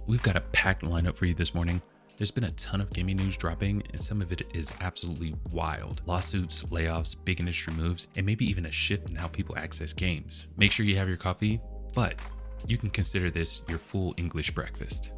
We've got a packed lineup for you this morning. There's been a ton of gaming news dropping, and some of it is absolutely wild. Lawsuits, layoffs, big industry moves, and maybe even a shift in how people access games. Make sure you have your coffee, but you can consider this your full English breakfast.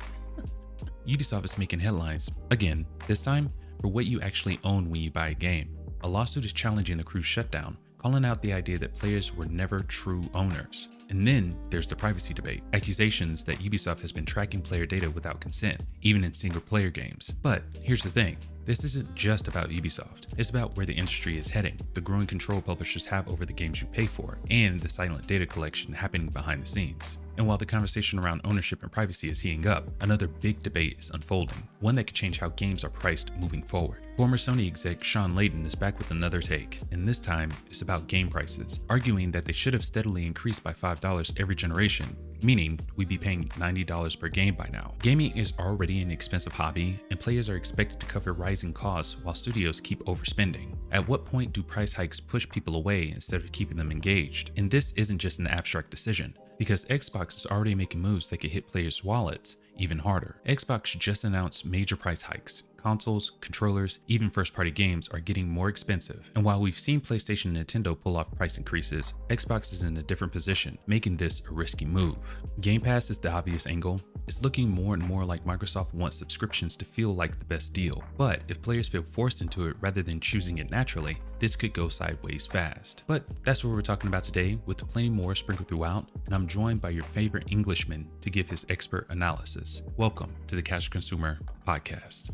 Ubisoft is making headlines, again, this time for what you actually own when you buy a game. A lawsuit is challenging the crew's shutdown, calling out the idea that players were never true owners. And then there's the privacy debate, accusations that Ubisoft has been tracking player data without consent, even in single player games. But here's the thing, this isn't just about Ubisoft, it's about where the industry is heading, the growing control publishers have over the games you pay for, and the silent data collection happening behind the scenes. And while the conversation around ownership and privacy is heating up, another big debate is unfolding, one that could change how games are priced moving forward. Former Sony exec Shawn Layden is back with another take, and this time it's about game prices, arguing that they should have steadily increased by $5 every generation, meaning we'd be paying $90 per game by now. Gaming is already an expensive hobby, and players are expected to cover rising costs while studios keep overspending. At what point do price hikes push people away instead of keeping them engaged? And this isn't just an abstract decision, because Xbox is already making moves that could hit players' wallets even harder. Xbox just announced major price hikes. Consoles, controllers, even first-party games are getting more expensive. And while we've seen PlayStation and Nintendo pull off price increases, Xbox is in a different position, making this a risky move. Game Pass is the obvious angle. It's looking more and more like Microsoft wants subscriptions to feel like the best deal. But if players feel forced into it rather than choosing it naturally, this could go sideways fast. But that's what we're talking about today, with plenty more sprinkled throughout, and I'm joined by your favorite Englishman to give his expert analysis. Welcome to the Casual Consumer Podcast.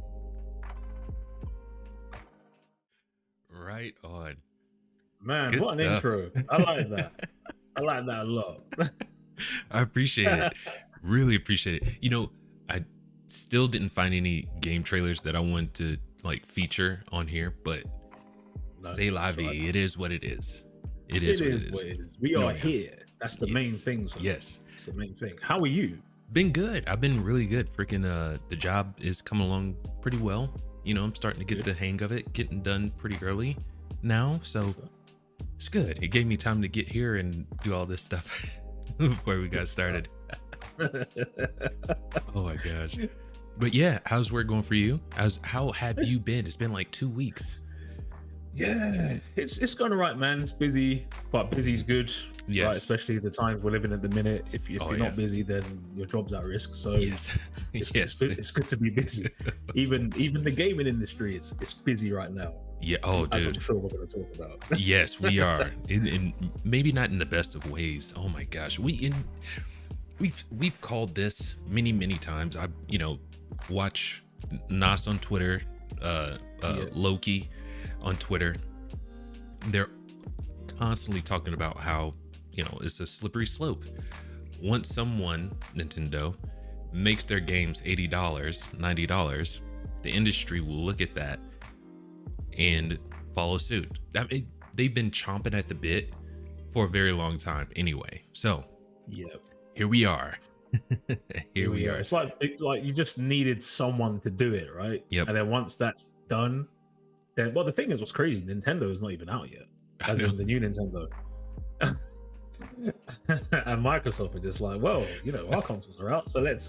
Right on. Man, Good what an stuff. intro. I like that. I like that a lot. I appreciate it. Really appreciate it. You know, I still didn't find any game trailers that I want to like feature on here, but say la vie, it is what it is. It is what it is. We are here. That's the main thing. Yes. It's the main thing. How are you? Been good. I've been really good. Freaking the job is coming along pretty well. You know, I'm starting to get the hang of it, getting done pretty early now. So it's good. It gave me time to get here and do all this stuff before we got started. Oh my gosh. But yeah, how's work going for you? How have you been? It's been like 2 weeks. Yeah, it's going all right, man. It's busy, but busy's good. Yes. Right? Especially the times we're living at the minute. If you're not busy, then your job's at risk. So yes, it's good to be busy. Even the gaming industry is busy right now. Yeah. Oh, dude. As I'm sure we're going to talk about. Yes, we are. In maybe not in the best of ways. Oh my gosh. We've called this many times. I watch Nas on Twitter, Loki on Twitter. They're constantly talking about how it's a slippery slope. Once someone, Nintendo, makes their games $80, $90, the industry will look at that and follow suit. They've been chomping at the bit for a very long time anyway. So here we are. Here we are. It's like you just needed someone to do it, right? Yep. And then once that's done, then the thing is, what's crazy, Nintendo is not even out yet, as in the new Nintendo. And Microsoft are just like, well, our consoles are out, so let's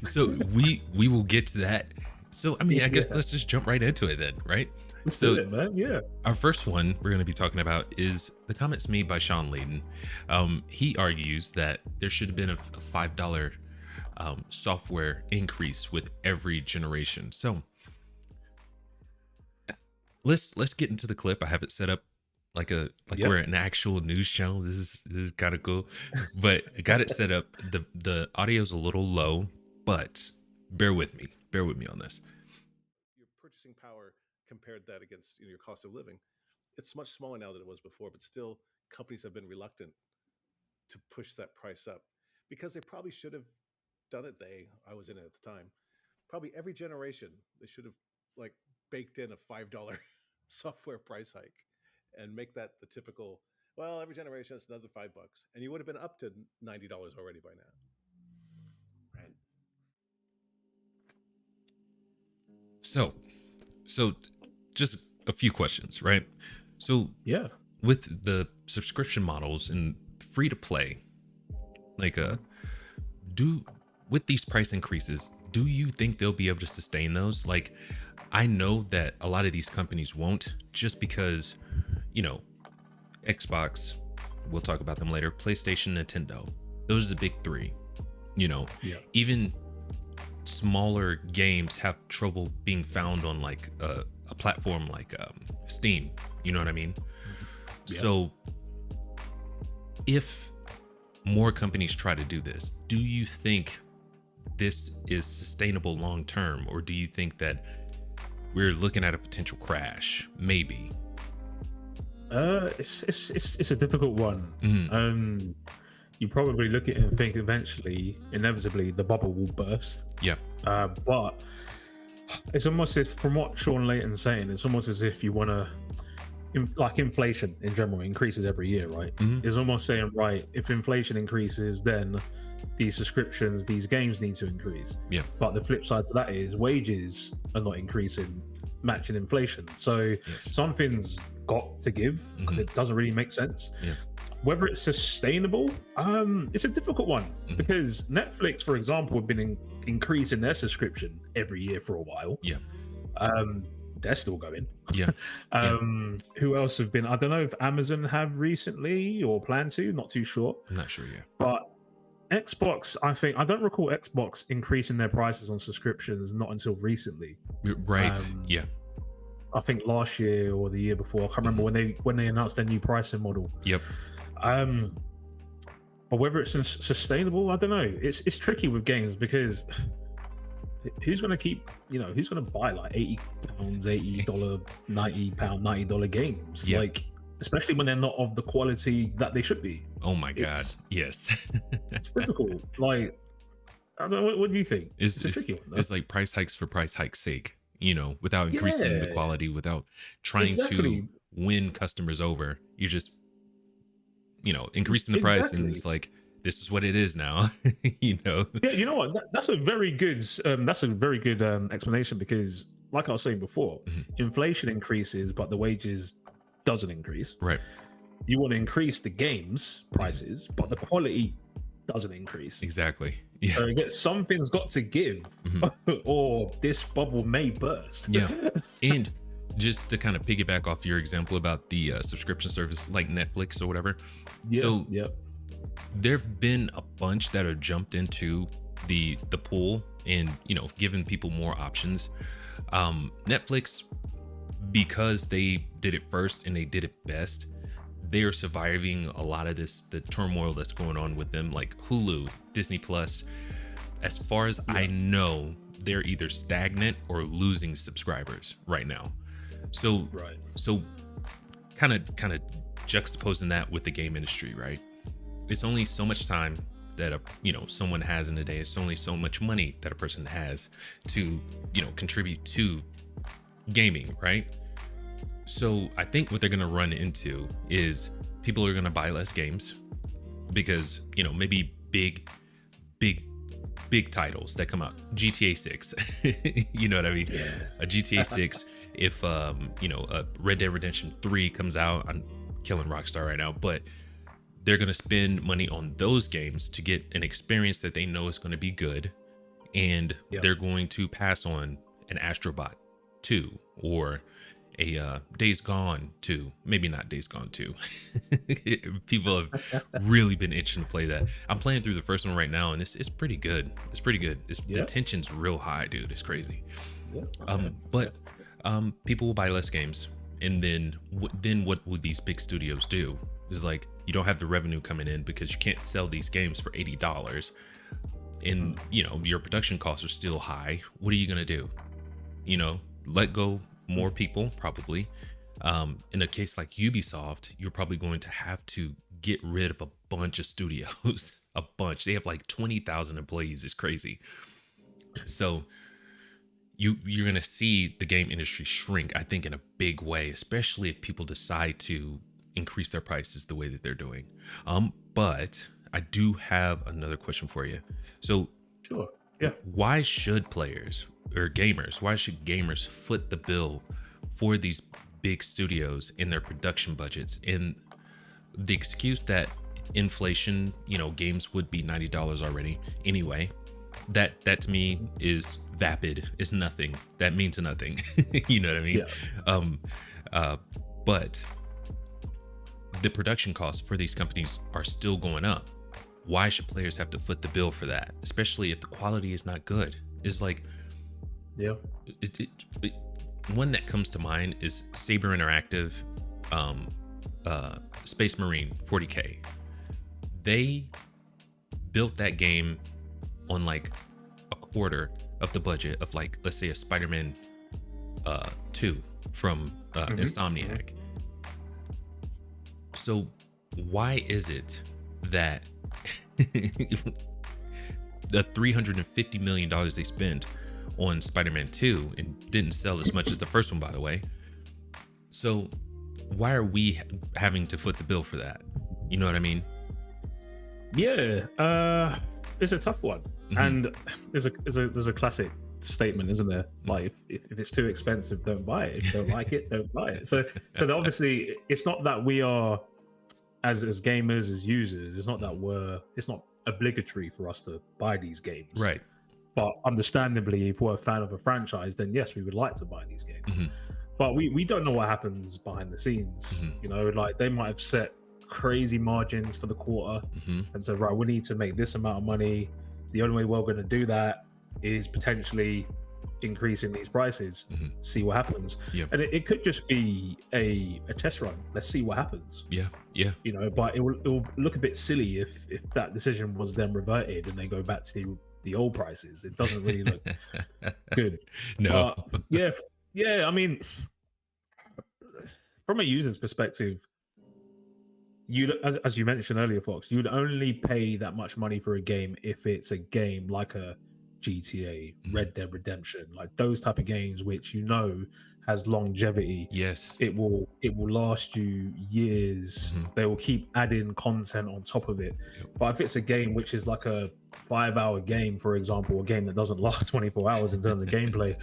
So we will get to that. So I mean, I guess let's just jump right into it then, right? Let's do it, man. Yeah. Our first one we're going to be talking about is the comments made by Shawn Layden. He argues that there should have been a $5 software increase with every generation. So let's get into the clip. I have it set up like we're an actual news channel. This is kind of cool, but I got it set up. The audio's a little low, but bear with me on this. Your purchasing power compared that against your cost of living, it's much smaller now than it was before, but still companies have been reluctant to push that price up because they probably should have done it. I was in it at the time, probably every generation they should have like baked in a $5 software price hike and make that the typical, well, every generation it's another $5 and you would have been up to $90 already by now. Right. So just a few questions, right? So with the subscription models and free to play, like with these price increases, do you think they'll be able to sustain those? Like, I know that a lot of these companies won't, just because, you know, Xbox, we'll talk about them later, PlayStation, Nintendo, those are the big three. You know, even smaller games have trouble being found on like a platform like Steam. You know what I mean? So if more companies try to do this, do you think this is sustainable long term, or do you think that we're looking at a potential crash? Maybe. It's a difficult one. You probably look at it and think eventually, inevitably, the bubble will burst. But it's almost as, from what Shawn Layden's saying, it's almost as if you want to, like inflation in general increases every year, right? It's almost saying, right, if inflation increases, then these subscriptions, these games need to increase. But the flip side to that is wages are not increasing, matching inflation. So something's got to give, because it doesn't really make sense. Whether it's sustainable, it's a difficult one, because Netflix, for example, have been increasing their subscription every year for a while. They're still going. Who else have been? I don't know if Amazon have recently or plan to. Not too sure. I'm not sure yet. But Xbox, I don't recall Xbox increasing their prices on subscriptions not until recently. Right. I think last year or the year before. I can't remember when they announced their new pricing model. But whether it's sustainable, I don't know. It's tricky with games, because who's going to keep, who's going to buy like £80, $80, £90 games? Like, especially when they're not of the quality that they should be. Oh my God. Yes. It's difficult. Like, I don't know. What do you think? It's a tricky one, though. It's like price hikes for price hike's sake, without increasing the quality, without trying to win customers over. You just, increasing the price, and it's like, this is what it is now. Yeah, you know what? That's a very good. Explanation, because, like I was saying before, inflation increases, but the wages doesn't increase. Right. You want to increase the games prices, but the quality doesn't increase. Exactly. Yeah. So something's got to give, or this bubble may burst. And just to kind of piggyback off your example about the subscription service like Netflix or whatever. There've been a bunch that have jumped into the pool and given people more options. Netflix, because they did it first and they did it best, they are surviving a lot of the turmoil that's going on with them. Like Hulu, Disney Plus, as far as I know, they're either stagnant or losing subscribers right now. So kind of juxtaposing that with the game industry, right? It's only so much time that someone has in a day. It's only so much money that a person has to contribute to gaming, right? So I think what they're going to run into is people are going to buy less games, because maybe big titles that come out, GTA 6. You know what I mean? A GTA 6. If a Red Dead Redemption 3 comes out, I'm killing Rockstar right now, but they're going to spend money on those games to get an experience that they know is going to be good, and they're going to pass on an Astrobot 2 or a Days Gone 2. Maybe not Days Gone 2. People have really been itching to play that. I'm playing through the first one right now, and it's pretty good. It's pretty good. The tension's real high, dude. It's crazy. But people will buy less games, and then what would these big studios do? Is like, you don't have the revenue coming in because you can't sell these games for $80, and your production costs are still high. What are you gonna do? Let go more people, probably. In a case like Ubisoft, you're probably going to have to get rid of a bunch of studios. A bunch. They have like 20,000 employees. It's crazy. So you're going to see the game industry shrink, I think, in a big way, especially if people decide to increase their prices the way that they're doing. But I do have another question for you. So sure. Why should players or gamers, why should gamers foot the bill for these big studios in their production budgets? And the excuse that inflation, games would be $90 already anyway. That to me is vapid. It's nothing. That means nothing. You know what I mean? Yeah. But the production costs for these companies are still going up. Why should players have to foot the bill for that? Especially if the quality is not good. It's like, yeah. One that comes to mind is Saber Interactive, Space Marine 40K. They built that game on like a quarter of the budget of, like, let's say a Spider-Man 2 from Insomniac. So why is it that the $350 million they spent on Spider-Man 2 and didn't sell as much as the first one, by the way? So why are we having to foot the bill for that? You know what I mean? Yeah, it's a tough one. And there's a classic statement, isn't there? Like, if it's too expensive, don't buy it. If you don't like it, don't buy it. So obviously it's not that we are, as gamers, as users, it's not obligatory for us to buy these games, right? But understandably, if we're a fan of a franchise, then yes, we would like to buy these games. But we don't know what happens behind the scenes. Like, they might have set crazy margins for the quarter and said, right, we need to make this amount of money. The only way we're going to do that is potentially increasing these prices. See what happens. And it could just be a test run. Let's see what happens. But it will look a bit silly if that decision was then reverted and they go back to the old prices. It doesn't really look good. No. I mean, from a user's perspective, as you mentioned earlier, Fox, you'd only pay that much money for a game if it's a game like a GTA, Red Dead Redemption, like those type of games which has longevity. Yes, it will last you years. They will keep adding content on top of it. But if it's a game which is like a 5-hour game, for example, a game that doesn't last 24 hours in terms of gameplay,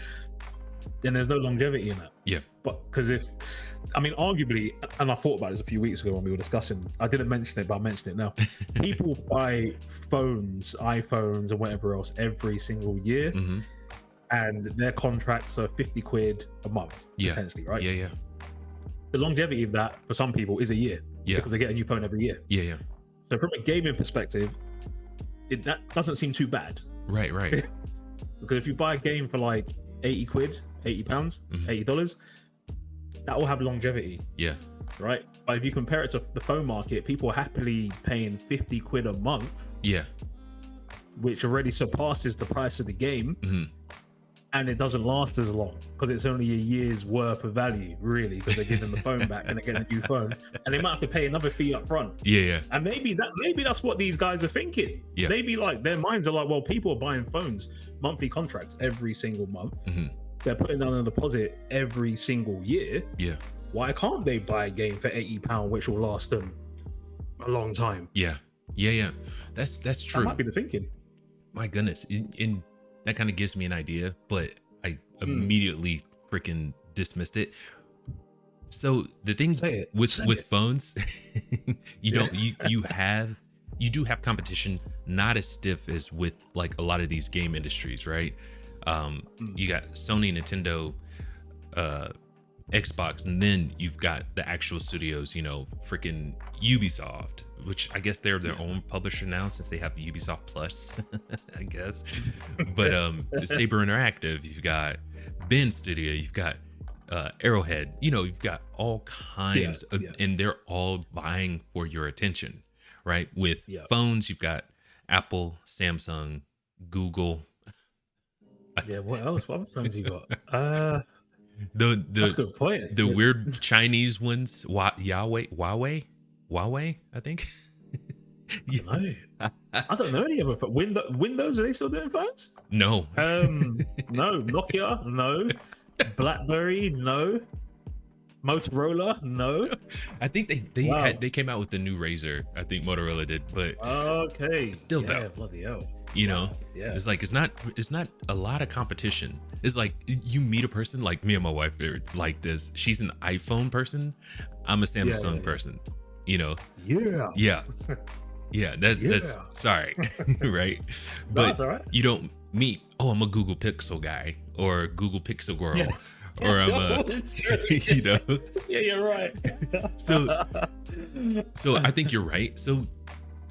then there's no longevity in that. But because arguably, and I thought about this a few weeks ago when we were discussing, I didn't mention it, but I mentioned it now. People buy iPhones and whatever else every single year, and their contracts are 50 quid a month, potentially, right? The longevity of that for some people is a year, because they get a new phone every year. So from a gaming perspective, that doesn't seem too bad. Right. Because if you buy a game for like 80 quid, 80 pounds, $80, that will have longevity. Right. But if you compare it to the phone market, people are happily paying 50 quid a month. Which already surpasses the price of the game. And it doesn't last as long because it's only a year's worth of value, really, because they're giving the phone back and they're getting a new phone, and they might have to pay another fee up front. And maybe that's what these guys are thinking. Maybe like their minds are like, well, people are buying phones, monthly contracts every single month. They're putting down a deposit every single year. Why can't they buy a game for £80, which will last them a long time? That's true. That might be the thinking. My goodness. In that kind of gives me an idea, but I immediately freaking dismissed it. So the thing with phones, you do have competition, not as stiff as with like a lot of these game industries, right? You got Sony, Nintendo, Xbox, and then you've got the actual studios, freaking Ubisoft, which I guess they're their own publisher now since they have Ubisoft Plus, I guess. But Saber Interactive, you've got Ben Studio, you've got Arrowhead, you've got all kinds of, and they're all vying for your attention, right? With phones, you've got Apple, Samsung, Google. What else? What phones you got? That's a good point. The weird Chinese ones, Huawei, I think. I don't know any of them. But Windows, are they still doing phones? No. No. Nokia, no. BlackBerry, no. Motorola, no. I think they came out with the new Razr. I think Motorola did, but still though. Bloody hell. It's like it's not a lot of competition. It's like you meet a person, like me and my wife are like this. She's an iPhone person, I'm a Samsung person. Yeah. That's sorry. Right. But all right. you don't meet, oh, I'm a Google Pixel guy or Google Pixel girl. Or I'm a, Yeah, you're right. So I think you're right. So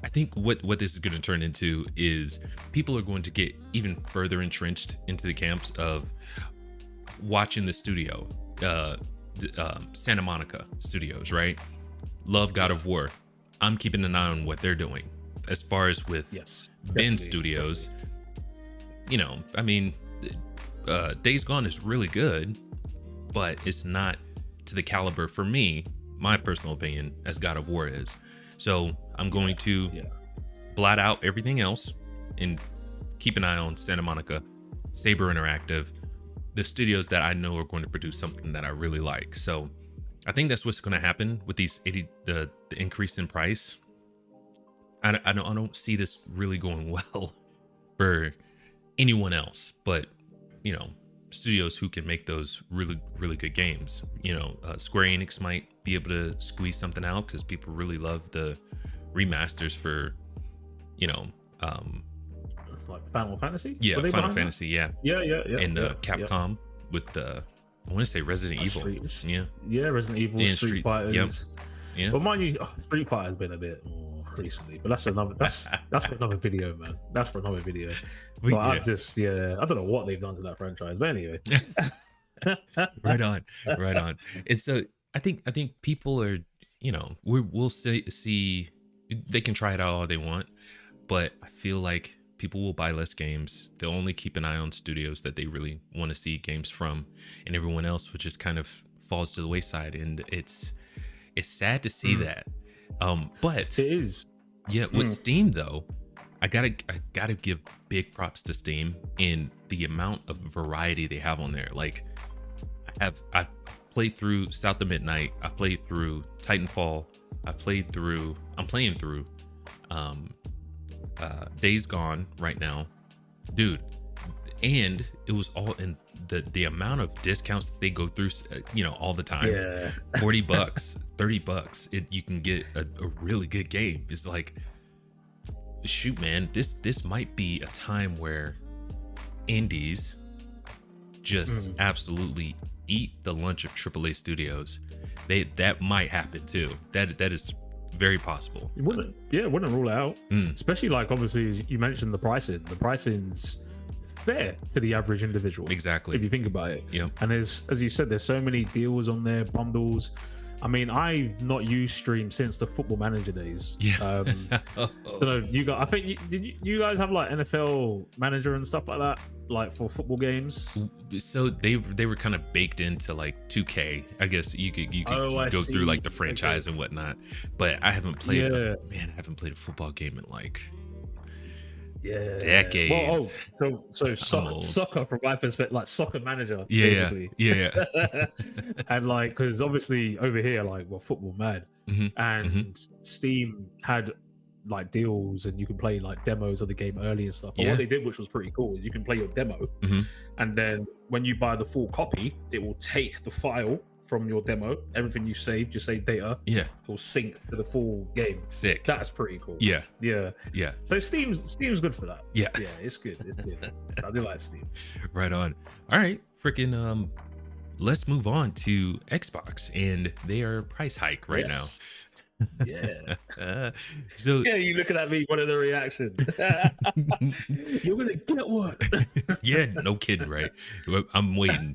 I think what this is going to turn into is people are going to get even further entrenched into the camps of watching the studio, Santa Monica Studios, right? Love God of War. I'm keeping an eye on what they're doing. As far as with Ben Studios, I mean, Days Gone is really good, but it's not to the caliber, for me, my personal opinion, as God of War is. So I'm going to blot out everything else and keep an eye on Santa Monica, Saber Interactive, the studios that I know are going to produce something that I really like. So I think that's what's going to happen with these the increase in price. I don't see this really going well for anyone else, but studios who can make those really, really good games. Square Enix might be able to squeeze something out because people really love the remasters for, like Final Fantasy. Yeah, Final Fantasy. Yeah. And Capcom with the, I want to say Resident Evil. Resident Evil, Street Fighters. Yeah. But mind you, Street Fighter has been a bit more recently, but that's for another video, man. That's for another video. But I don't know what they've done to that franchise, but anyway. Right on. And so I think people are, we'll see they can try it out all they want, but I feel like people will buy less games. They'll only keep an eye on studios that they really want to see games from, and everyone else will just kind of falls to the wayside. And it's sad to see that. But it is. Yeah, with Steam though, I gotta give big props to Steam in the amount of variety they have on there. Like I've played through South of Midnight, I've played through Titanfall, I'm playing through Days Gone right now, dude. And it was all in the amount of discounts that they go through, all the time. Yeah. $40, $30. You can get a really good game. It's like, shoot, man, this might be a time where indies just absolutely eat the lunch of AAA studios. That might happen too. That is very possible. It wouldn't rule it out. Especially like, obviously, you mentioned the pricing. The pricing's fair to the average individual. Exactly. If you think about it. Yep. And as you said, there's so many deals on there, bundles. I mean, I've not used Stream since the Football Manager days. Yeah. So you got, I think, did you guys have like NFL Manager and stuff like that, like for football games? So they were kind of baked into like 2K. I guess you could go through like the franchise and whatnot. But I haven't played. I haven't played a football game in like decades. Well, so soccer from my perspective, like Soccer Manager, basically. Yeah. And like, because obviously over here, like, we're football mad, and Steam had like deals, and you can play like demos of the game early and stuff. But what they did, which was pretty cool, is you can play your demo, and then when you buy the full copy, it will take the file from your demo, everything you saved, your saved data, it will sync to the full game. Sick. That's pretty cool. Yeah. So Steam's good for that. Yeah, it's good. I do like Steam. Right on. All right, freaking let's move on to Xbox, and they are price hike right now. So you looking at me, what are the reactions? You're gonna get one. Yeah, no kidding, right? I'm waiting.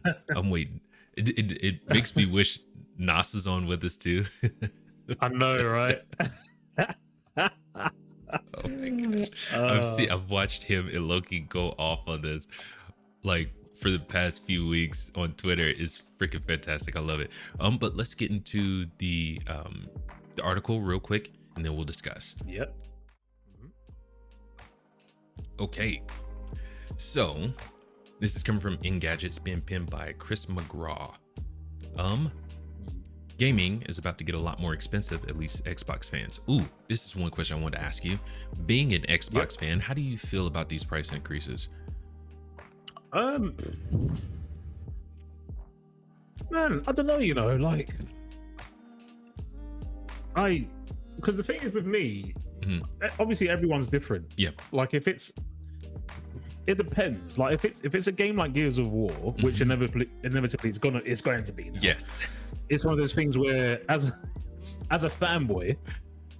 It makes me wish Nas is on with us too. I know, right? Oh my gosh. I've watched him and Loki go off on this like for the past few weeks on Twitter. Is freaking fantastic. I love it. But let's get into the article real quick, and then we'll discuss. Yep. Okay. So this is coming from Engadget's, being pinned by Chris McGraw. Gaming is about to get a lot more expensive, at least Xbox fans. Ooh, this is one question I wanted to ask you. Being an Xbox fan, how do you feel about these price increases? Man, I don't know, like, because the thing is with me, obviously everyone's different. Yeah. Like it depends. Like if it's a game like Gears of War, which inevitably it's going to be now. Yes. It's one of those things where as a fanboy,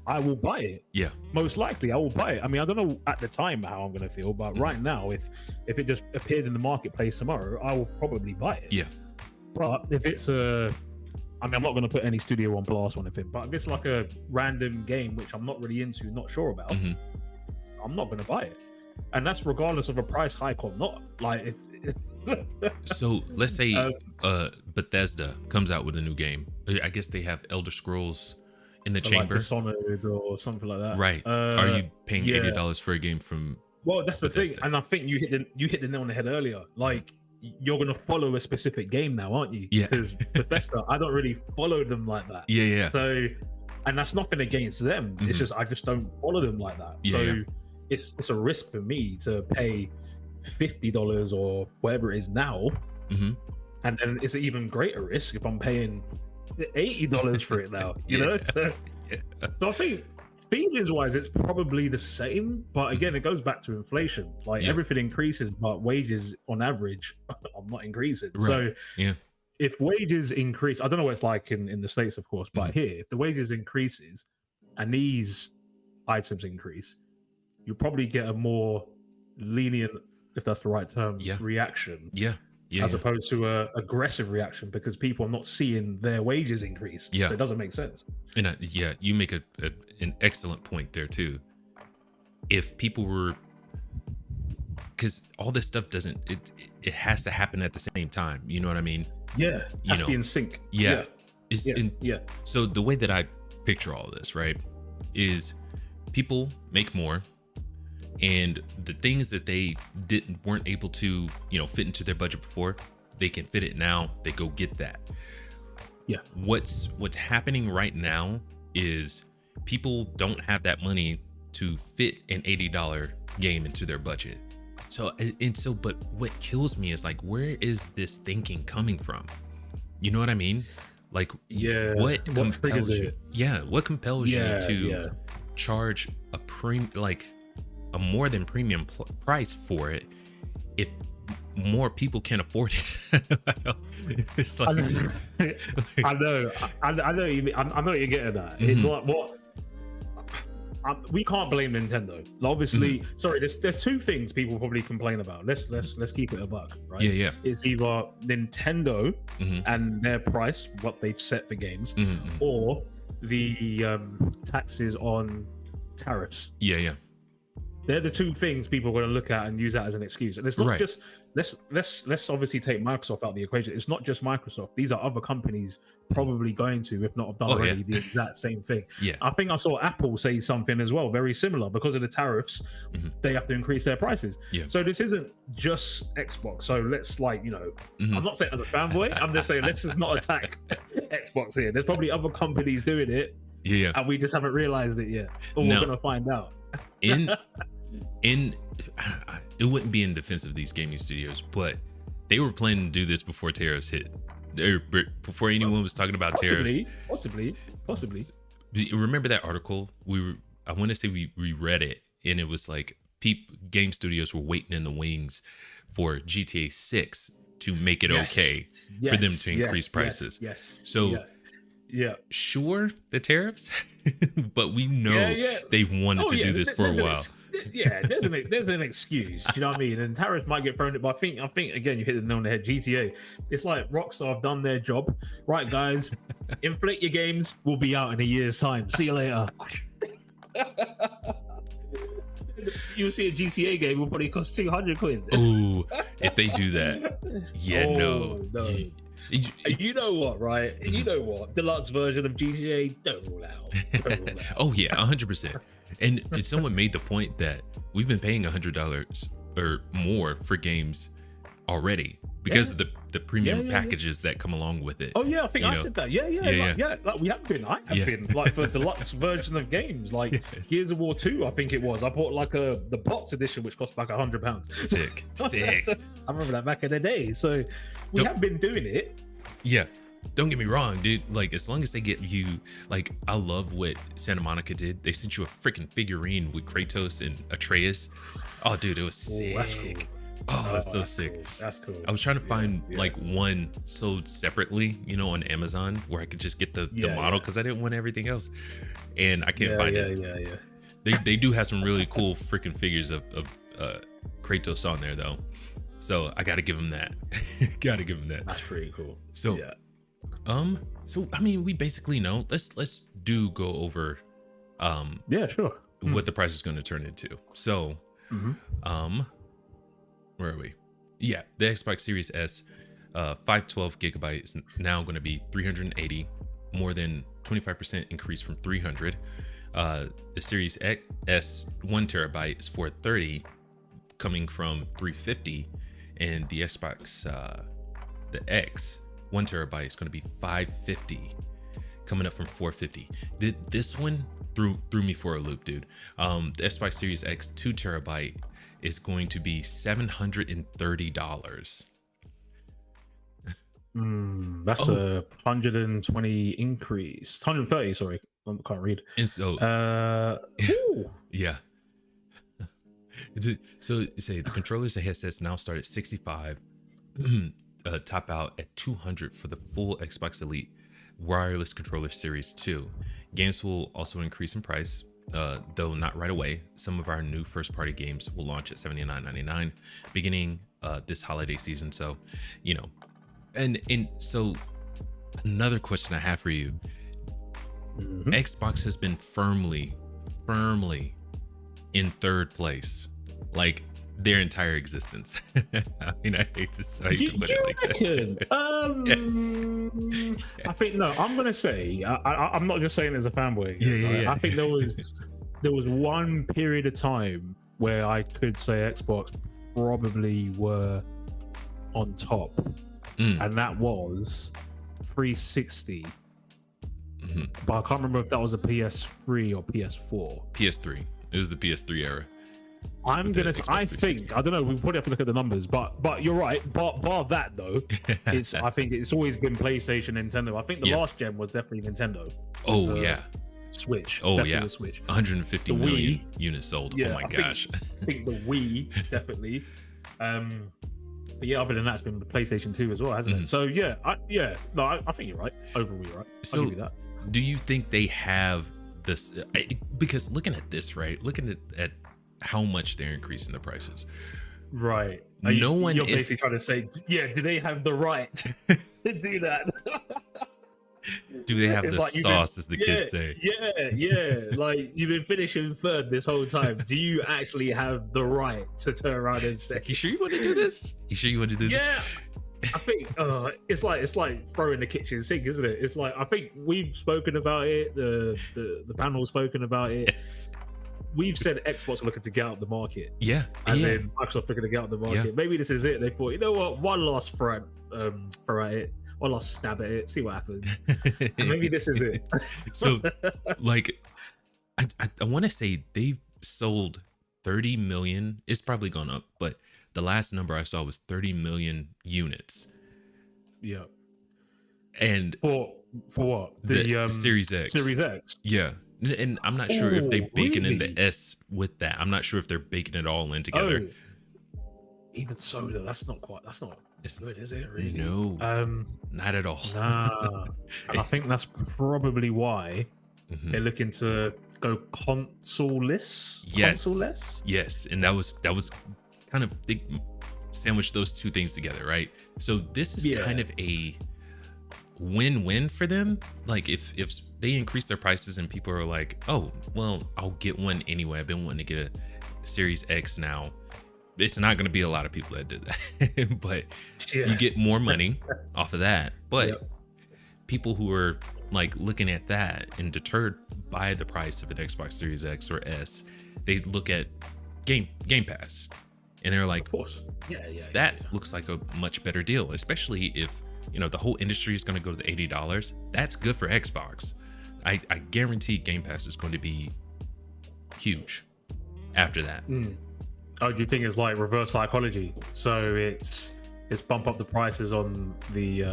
I will buy it. Yeah. Most likely I will buy it. I mean, I don't know at the time how I'm going to feel, but right now, if it just appeared in the marketplace tomorrow, I will probably buy it. Yeah. But if it's I'm not going to put any studio on blast or anything, but if it's like a random game, which I'm not really into, not sure about, I'm not going to buy it. And that's regardless of a price hike or not. Like, so let's say Bethesda comes out with a new game. I guess they have Elder Scrolls in the chamber, like Dishonored or something like that. Right? Are you paying $80 for a game from? Well, that's Bethesda? The thing, and I think you hit the nail on the head earlier. Like, you're gonna follow a specific game now, aren't you? Yeah. Because Bethesda, I don't really follow them like that. Yeah. So, and that's nothing against them. It's just I just don't follow them like that. So it's a risk for me to pay $50 or whatever it is now, and then it's an even greater risk if I'm paying $80 for it now. You know, so I think feelings wise, it's probably the same. But again, it goes back to inflation. Like everything increases, but wages on average are not increasing. Right. So if wages increase, I don't know what it's like in the States, of course, but here, if the wages increases and these items increase, you probably get a more lenient, if that's the right term, reaction. As opposed to a aggressive reaction, because people are not seeing their wages increase. So it doesn't make sense. And you make an excellent point there too. If people were, because all this stuff it has to happen at the same time. You know what I mean? Yeah, it has to be in sync. So the way that I picture all of this, right, is people make more, and the things that they weren't able to, fit into their budget before, they can fit it now. They go get that. Yeah. What's happening right now is people don't have that money to fit an $80 game into their budget. But what kills me is like, where is this thinking coming from? You know what I mean? Like, what compels you? Yeah, what compels you to charge a more than premium price for it if more people can afford it? It's like, I know what you mean. I know what you're getting at. It's like, what? We can't blame Nintendo. Obviously, sorry. There's two things people probably complain about. Let's keep it a buck, right? Yeah. It's either Nintendo and their price, what they've set for games, or the taxes on tariffs. Yeah. They're the two things people are going to look at and use that as an excuse. And it's not just let's obviously take Microsoft out of the equation. It's not just Microsoft. These are other companies probably going to, if not have done already, the exact same thing. Yeah. I think I saw Apple say something as well, very similar. Because of the tariffs, they have to increase their prices. Yeah. So this isn't just Xbox. So let's I'm not saying as a fanboy, I'm just saying let's just not attack Xbox here. There's probably other companies doing it. Yeah. And we just haven't realized it yet. Or we're going to find out. It wouldn't be in defense of these gaming studios, but they were planning to do this before tariffs hit. Before anyone was talking about tariffs. Possibly. Remember that article? I want to say we read it, and it was like game studios were waiting in the wings for GTA 6 to make it okay for them to increase prices. Yes. So sure, the tariffs, but we know they wanted to do this for a while. There's an excuse. Do you know what I mean? And tariffs might get thrown. But I think again, you hit the nail on the head. GTA, it's like Rockstar have done their job, right, guys? Inflate your games. We'll be out in a year's time. See you later. You'll see a GTA game will probably cost 200 quid. Oh, if they do that, no. You know what, right? You know what? Deluxe version of GTA, don't rule out. Oh yeah, 100%. And someone made the point that we've been paying $100 or more for games already because of the premium packages that come along with it. Oh yeah, I think I said that. Yeah. Like we have been. I have been like for deluxe version of games, like Gears of War 2. I think it was. I bought like the box edition, which cost like £100. Sick. I remember that back in the day. So we have been doing it. Yeah. don't get me wrong, dude. Like, as long as they get you, like, I love what Santa Monica did. They sent you a freaking figurine with Kratos and Atreus. Oh, dude, it was sick. That's cool. Oh, it's so sick. Cool. That's cool. I was trying to find like one sold separately, you know, on Amazon where I could just get the model because I didn't want everything else, and I can't find it. They do have some really cool freaking figures of Kratos on there though, so I gotta give him that. Gotta give him that. That's pretty cool. So so I mean, we basically know. Let's go over sure, what the price is going to turn into. So where are we? Yeah, the Xbox Series S 512 gigabytes is now going to be 380, more than 25% increase from 300. The Series S 1 terabyte is 430, coming from 350, and the Xbox the X 1 terabyte is going to be 550, coming up from 450. This one threw me for a loop, dude. The Xbox Series X 2 terabyte is going to be $730. That's a 120 increase. 130, sorry. I can't read. And so yeah. So say the controllers and headsets now start at 65, top out at 200 for the full Xbox Elite wireless controller Series 2. Games will also increase in price, though not right away. Some of our new first-party games will launch at $79.99 beginning this holiday season. So, you know, and so another question I have for you: Xbox has been firmly in third place, like their entire existence. I mean, I hate to say it, but like that. Yes. I think no. I'm gonna say I'm not just saying as a fanboy. Yeah. I think there was one period of time where I could say Xbox probably were on top, and that was 360. But I can't remember if that was a PS3 or PS4. PS3. It was the PS3 era. I think I don't know. We probably have to look at the numbers, but you're right. Bar that though, I think it's always been PlayStation, Nintendo. I think the last gen was definitely Nintendo. Oh yeah, Switch. Oh definitely yeah, the Switch. 150 million units sold. Yeah, oh my gosh. I think the Wii definitely. But yeah, other than that, it's been the PlayStation 2 as well, hasn't it? So yeah, I think you're right. Overall, you're right. I'll give you that. Do you think they have this? Because looking at this, right? Looking at how much they're increasing the prices, right? You're basically trying to say, do they have the right to do that? Do they have the sauce, as the kids say? Yeah. Like, you've been finishing third this whole time. Do you actually have the right to turn around and say, "You sure you want to do this? You sure you want to do this?" Yeah. I think it's like throwing the kitchen sink, isn't it? It's like, I think we've spoken about it. The panel's spoken about it. Yes. We've said Xbox are looking to get out of the market. Yeah. As in Microsoft looking to get out of the market. Yeah. Maybe this is it. They thought, you know what, one last throw at it, one last stab at it, see what happens. And maybe this is it. So, like, I want to say they've sold 30 million. It's probably gone up, but the last number I saw was 30 million units. Yeah. And for what? The Series X. Series X. Yeah. And I'm not sure if they're baking in the S with that. I'm not sure if they're baking it all in together. Even so, though, that's not good, is it? Really? No. Not at all. Nah. And I think that's probably why they're looking to go console-less. Yes. Console-less? Yes. And that was kind of, they sandwich those two things together, right? So this is kind of a win-win for them. Like, if they increase their prices and people are like, oh, well, I'll get one anyway. I've been wanting to get a Series X now. It's not going to be a lot of people that did that, but you get more money off of that. But people who are like looking at that and deterred by the price of an Xbox Series X or S, they look at Game Pass and they're like, of course, that looks like a much better deal, especially if, you know, the whole industry is going to go to the $80. That's good for Xbox. I guarantee Game Pass is going to be huge after that. Oh, do you think it's like reverse psychology? So is bump up the prices on the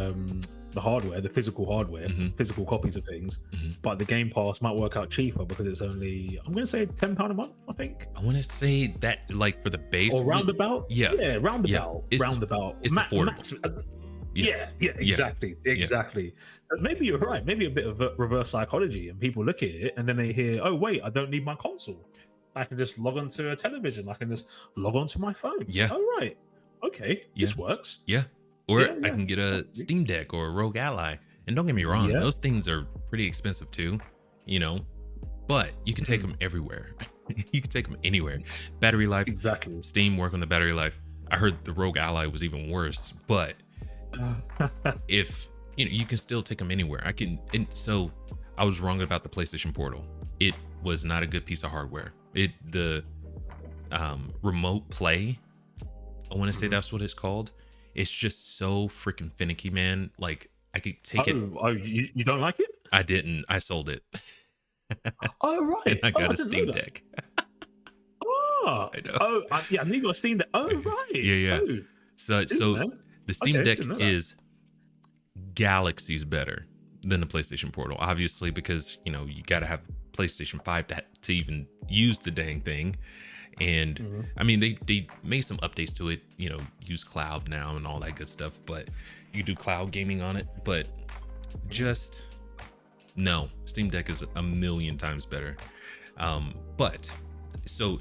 hardware, the physical hardware, physical copies of things, but the Game Pass might work out cheaper because it's only, I'm going to say £10 a month, I think. I want to say that, like, for the base, or roundabout. Yeah, roundabout. It's affordable. Yeah, exactly. Maybe you're right. Maybe a bit of reverse psychology, and people look at it and then they hear, oh wait, I don't need my console. I can just log onto a television. I can just log onto my phone. Yeah. Oh right. Okay. This works. Yeah. Or I can get a Steam Deck or a Rogue Ally. And don't get me wrong, those things are pretty expensive too, you know, but you can take them everywhere. You can take them anywhere. Battery life. Exactly. Steam work on the battery life. I heard the Rogue Ally was even worse, but if you know, you can still take them anywhere. So I was wrong about the PlayStation Portal. It was not a good piece of hardware. The remote play, I want to say that's what it's called. It's just so freaking finicky, man. Like, I could take it. Oh, you don't like it? I didn't. I sold it. Oh, right. And I got a Steam Deck. Oh, I know. Oh, I knew you got a Steam Deck. Oh, right. Yeah. Oh. So the Steam Deck is galaxies better than the PlayStation Portal, obviously, because, you know, you got to have PlayStation 5 to even use the dang thing. And I mean, they made some updates to it, you know, use cloud now and all that good stuff, but you do cloud gaming on it. But just no, Steam Deck is a million times better. But so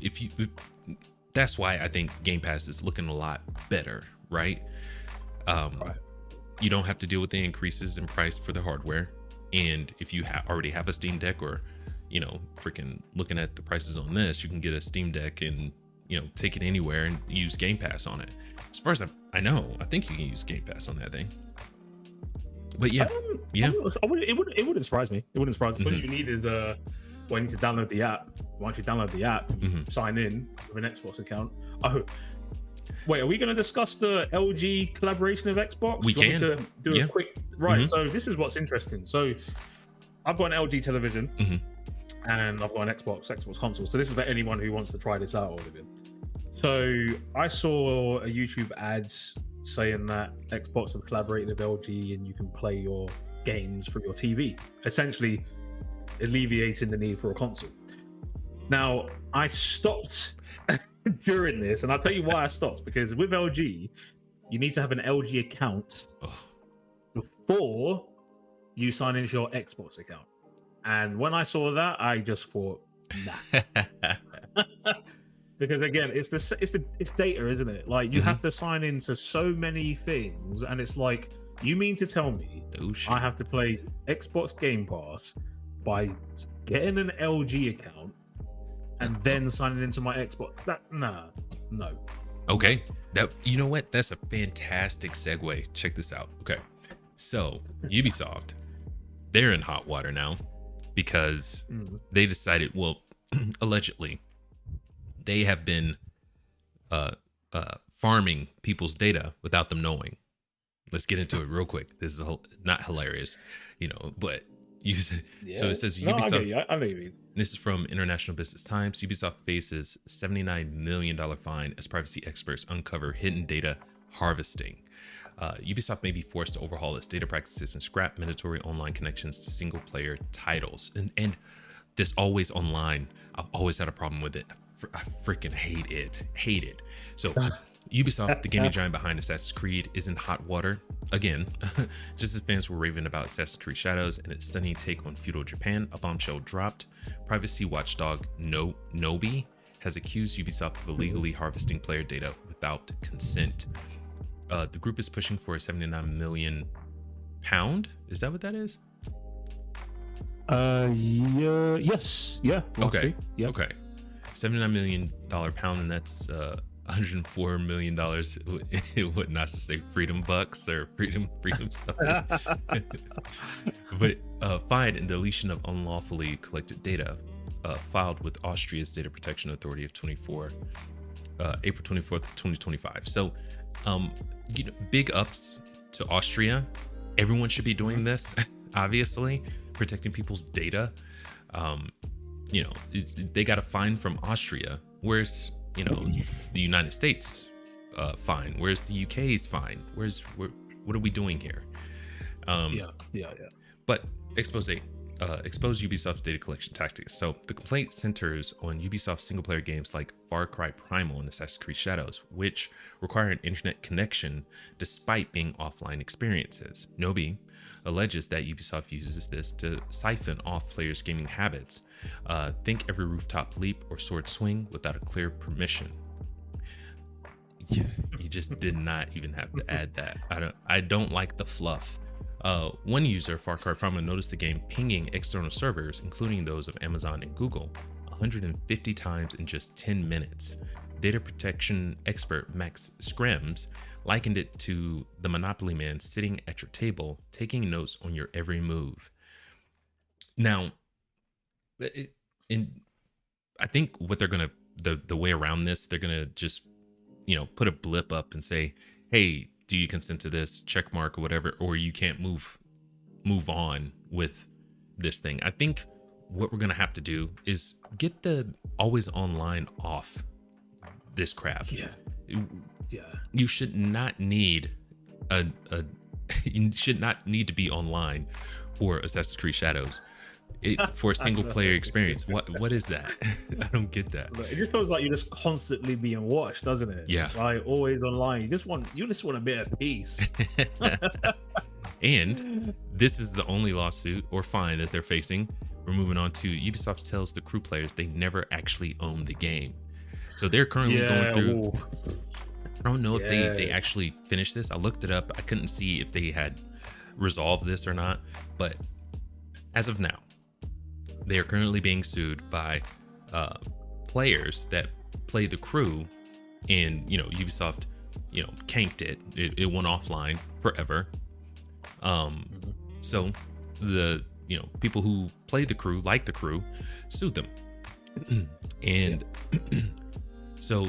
that's why I think Game Pass is looking a lot better, right? You don't have to deal with the increases in price for the hardware. And if you already have a Steam Deck, or, you know, freaking looking at the prices on this, you can get a Steam Deck and, you know, take it anywhere and use Game Pass on it. As far as I know, I think you can use Game Pass on that thing. But yeah. It wouldn't surprise me. It wouldn't surprise me. What you need is you need to download the app. Once you download the app, sign in with an Xbox account. Oh, wait, are we going to discuss the LG collaboration of Xbox? We can. To do a quick So this is what's interesting. So I've got an LG television, and I've got an Xbox console. So this is for anyone who wants to try this out or whatever. So I saw a YouTube ads saying that Xbox have collaborated with LG and you can play your games from your TV, essentially alleviating the need for a console. Now, I stopped during this, and I'll tell you why I stopped, because with LG, you need to have an LG account before you sign into your Xbox account. And when I saw that, I just thought, nah. Because again, it's data, isn't it? Like, you have to sign into so many things, and it's like, you mean to tell me I have to play Xbox Game Pass by getting an LG account and then signing into my Xbox? No. Okay, you know what? That's a fantastic segue. Check this out. Okay, so Ubisoft, they're in hot water now because they decided, well, allegedly, they have been farming people's data without them knowing. Let's get into it real quick. This is not hilarious, you know, but so it says Ubisoft. I know you mean. This is from International Business Times. Ubisoft faces $79 million fine as privacy experts uncover hidden data harvesting. Ubisoft may be forced to overhaul its data practices and scrap mandatory online connections to single-player titles. And this always online, I've always had a problem with it. I freaking hate it. So Ubisoft, the gaming giant behind Assassin's Creed, is in hot water again. Just as fans were raving about Assassin's Creed Shadows and its stunning take on feudal Japan, a bombshell dropped. Privacy watchdog Nobi has accused Ubisoft of illegally harvesting player data without consent. The group is pushing for a £79 million. Is that what that is? Yes. Yeah. Okay. Yeah. Okay. $79 million pound, and that's $104 million. It would not to say freedom bucks or freedom stuff. But fine and deletion of unlawfully collected data filed with Austria's Data Protection Authority of April 24th, 2025. So, you know, big ups to Austria. Everyone should be doing this, obviously, protecting people's data. You know, they got a fine from Austria, whereas, you know, the United States, fine? Where's the UK's fine? What are we doing here? Yeah. But expose Ubisoft's data collection tactics. So the complaint centers on Ubisoft single-player games like Far Cry Primal and Assassin's Creed Shadows, which require an internet connection despite being offline experiences. Nobi alleges that Ubisoft uses this to siphon off players' gaming habits. Think every rooftop leap or sword swing without a clear permission. You just did not even have to add that. I don't like the fluff. One user, Far Cry Primal, noticed the game pinging external servers, including those of Amazon and Google, 150 times in just 10 minutes. Data protection expert Max Schrems likened it to the Monopoly man sitting at your table, taking notes on your every move. Now, I think what they're gonna, the way around this, they're gonna just, put a blip up and say, hey, do you consent to this, check mark or whatever, or you can't move on with this thing. I think what we're gonna have to do is get the always online off this crap. You should not need you should not need to be online for Assassin's Creed Shadows. For a single player experience. What is that? I don't get that. It just feels like you're just constantly being watched, doesn't it? Yeah. Like always online. You just want a bit of peace. And this is the only lawsuit or fine that they're facing. We're moving on to Ubisoft tells the crew players they never actually own the game. So they're currently going through. I don't know if they actually finished this. I looked it up. I couldn't see if they had resolved this or not. But as of now, they are currently being sued by players that play the crew, and Ubisoft, canked it. It went offline forever. So the people who play the crew, like the crew, sued them, and so.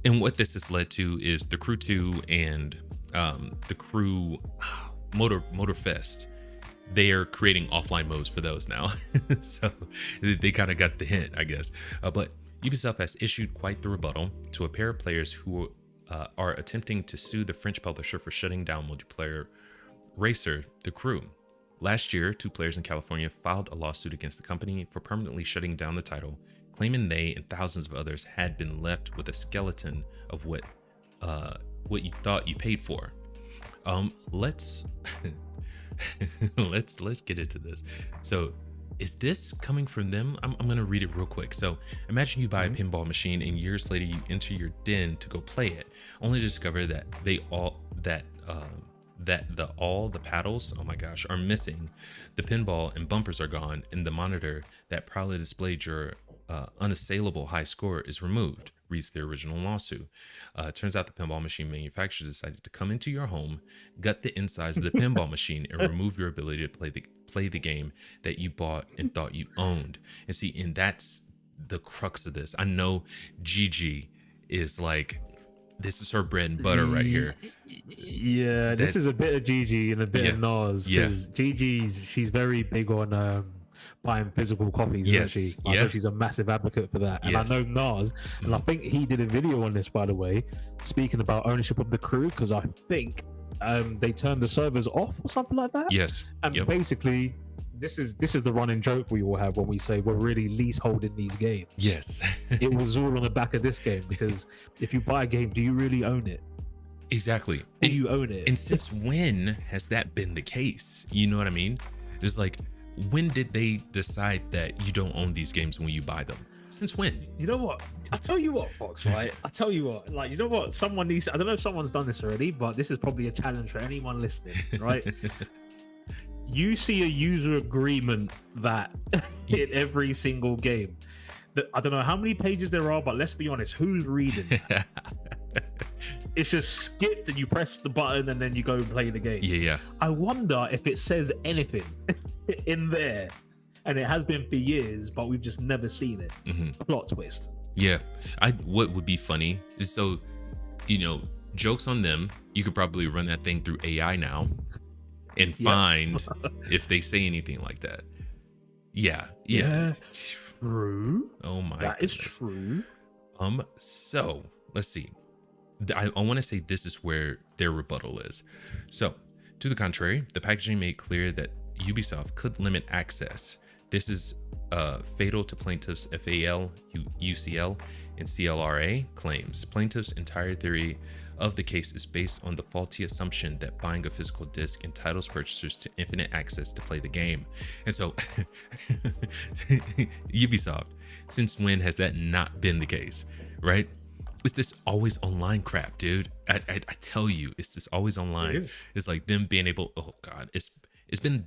And what this has led to is the Crew 2 and the Crew Motorfest. They are creating offline modes for those now. So they kind of got the hint, I guess. But Ubisoft has issued quite the rebuttal to a pair of players who are attempting to sue the French publisher for shutting down multiplayer racer, The Crew. Last year, 2 players in California filed a lawsuit against the company for permanently shutting down the title, claiming they and thousands of others had been left with a skeleton of what you thought you paid for. Let's let's get into this. So is this coming from them? I'm gonna read it real quick. So imagine you buy a pinball machine and years later you enter your den to go play it, only to discover that the paddles, oh my gosh, are missing. The pinball and bumpers are gone, and the monitor that proudly displayed your unassailable high score is removed, reads the original lawsuit. Turns out the pinball machine manufacturer decided to come into your home, gut the insides of the pinball machine, and remove your ability to play the game that you bought and thought you owned. And see, and that's the crux of this. I know Gigi is like, this is her bread and butter right here. Yeah, this is a bit of Gigi and a bit of Nas, because she's very big on buying physical copies, isn't she? I know she's a massive advocate for that. And I know Nas, and I think he did a video on this, by the way, speaking about ownership of the crew, because I think they turned the servers off or something like that. Yes. And basically, this is the running joke we all have when we say we're really leaseholding these games. Yes. It was all on the back of this game, because if you buy a game, do you really own it? Exactly. Do you own it? And since when has that been the case? You know what I mean? It's like, when did they decide that you don't own these games when you buy them? Since when? You know what? I tell you what, Fox, right? I tell you what, like, you know what? Someone needs, I don't know if someone's done this already, but this is probably a challenge for anyone listening, right? You see a user agreement that in every single game. I don't know how many pages there are, but let's be honest, who's reading that? It's just skipped and you press the button and then you go and play the game. Yeah. I wonder if it says anything in there, and it has been for years, but we've just never seen it. Plot twist. Yeah. What would be funny is, so, jokes on them, you could probably run that thing through AI now and find if they say anything like that. Yeah. True. Oh my That goodness. is true. So let's see. I want to say this is where their rebuttal is. So, to the contrary, the packaging made clear that Ubisoft could limit access. This is fatal to plaintiffs' FAL, UCL, and CLRA claims. Plaintiffs' entire theory of the case is based on the faulty assumption that buying a physical disc entitles purchasers to infinite access to play the game. And so, Ubisoft, since when has that not been the case, right? It's this always online crap, dude. I tell you, it's this always online. It's like them being able, oh God, it's been,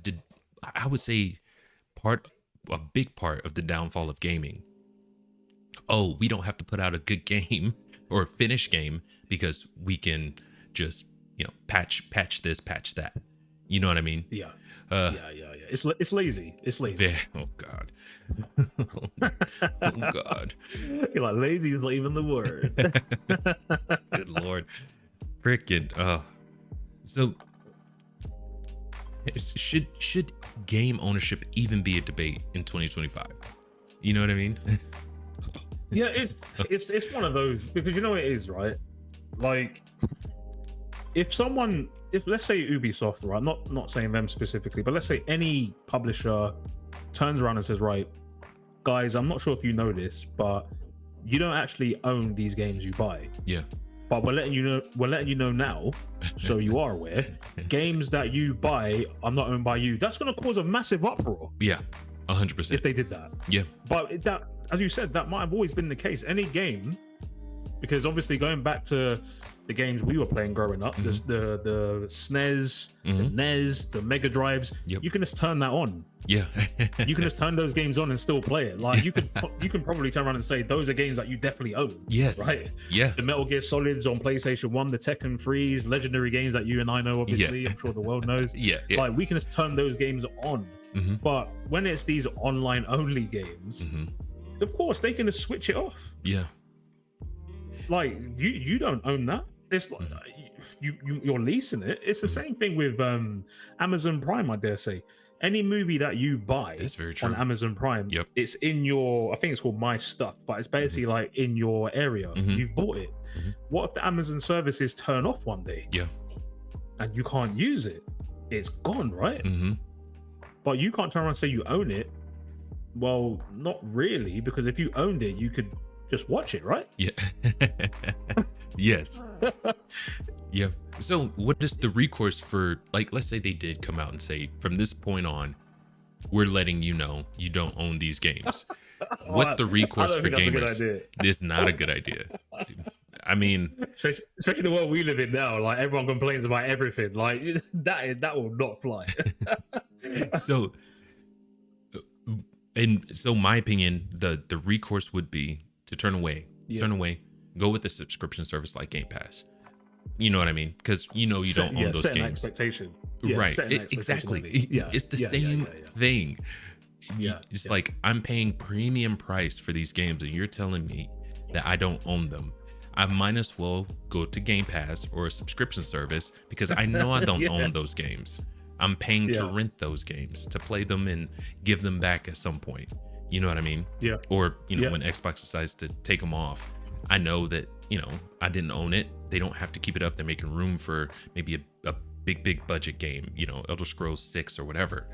I would say, a big part of the downfall of gaming. Oh, we don't have to put out a good game or a finished game because we can just, patch this, patch that. You know what I mean? Yeah. Yeah. It's lazy. It's lazy. Oh God. Oh God. You're like, lazy is not even the word. Good Lord. Frickin'. So should game ownership even be a debate in 2025? You know what I mean? Yeah, it's one of those, because you know it is, right? Like, if let's say Ubisoft, right? Not saying them specifically, but let's say any publisher turns around and says, right, guys, I'm not sure if you know this, but you don't actually own these games you buy. Yeah. But we're letting you know now, so you are aware. Games that you buy are not owned by you. That's going to cause a massive uproar. Yeah, 100%. If they did that. Yeah. But that, as you said, that might have always been the case. Any game, because obviously going back to the games we were playing growing up, the SNES, the NES, the Mega Drives, you can just turn that on. Yeah. You can just turn those games on and still play it. Like, you can probably turn around and say those are games that you definitely own. Yes. Right? Yeah. The Metal Gear Solids on PlayStation 1, the Tekken 3s, legendary games that you and I know, obviously. I'm sure the world knows. Yeah. Like, we can just turn those games on. But when it's these online only games, of course they can just switch it off. Yeah. Like, you don't own that. It's like you're leasing it. It's the same thing with Amazon Prime, I dare say. Any movie that you buy on Amazon Prime, it's in your, I think it's called My Stuff, but it's basically like in your area. You've bought it. What if the Amazon services turn off one day? Yeah. And you can't use it? It's gone, right? But you can't turn around and say you own it. Well, not really, because if you owned it, you could just watch it, right? Yeah. Yes. Yeah. So what is the recourse for, like, let's say they did come out and say, from this point on, we're letting you know you don't own these games. What's the recourse for gamers? It's not a good idea. I mean, especially the world we live in now, like everyone complains about everything. Like that will not fly. So my opinion, the recourse would be to turn away, go with a subscription service like Game Pass. You know what I mean? Because you don't own those games. An expectation. Right. Exactly. It's the same thing. It's like, I'm paying premium price for these games and you're telling me that I don't own them. I might as well go to Game Pass or a subscription service, because I know I don't own those games. I'm paying to rent those games, to play them and give them back at some point. You know what I mean? Yeah. Or, when Xbox decides to take them off, I know that, I didn't own it. They don't have to keep it up. They're making room for maybe a big budget game, Elder Scrolls 6 or whatever.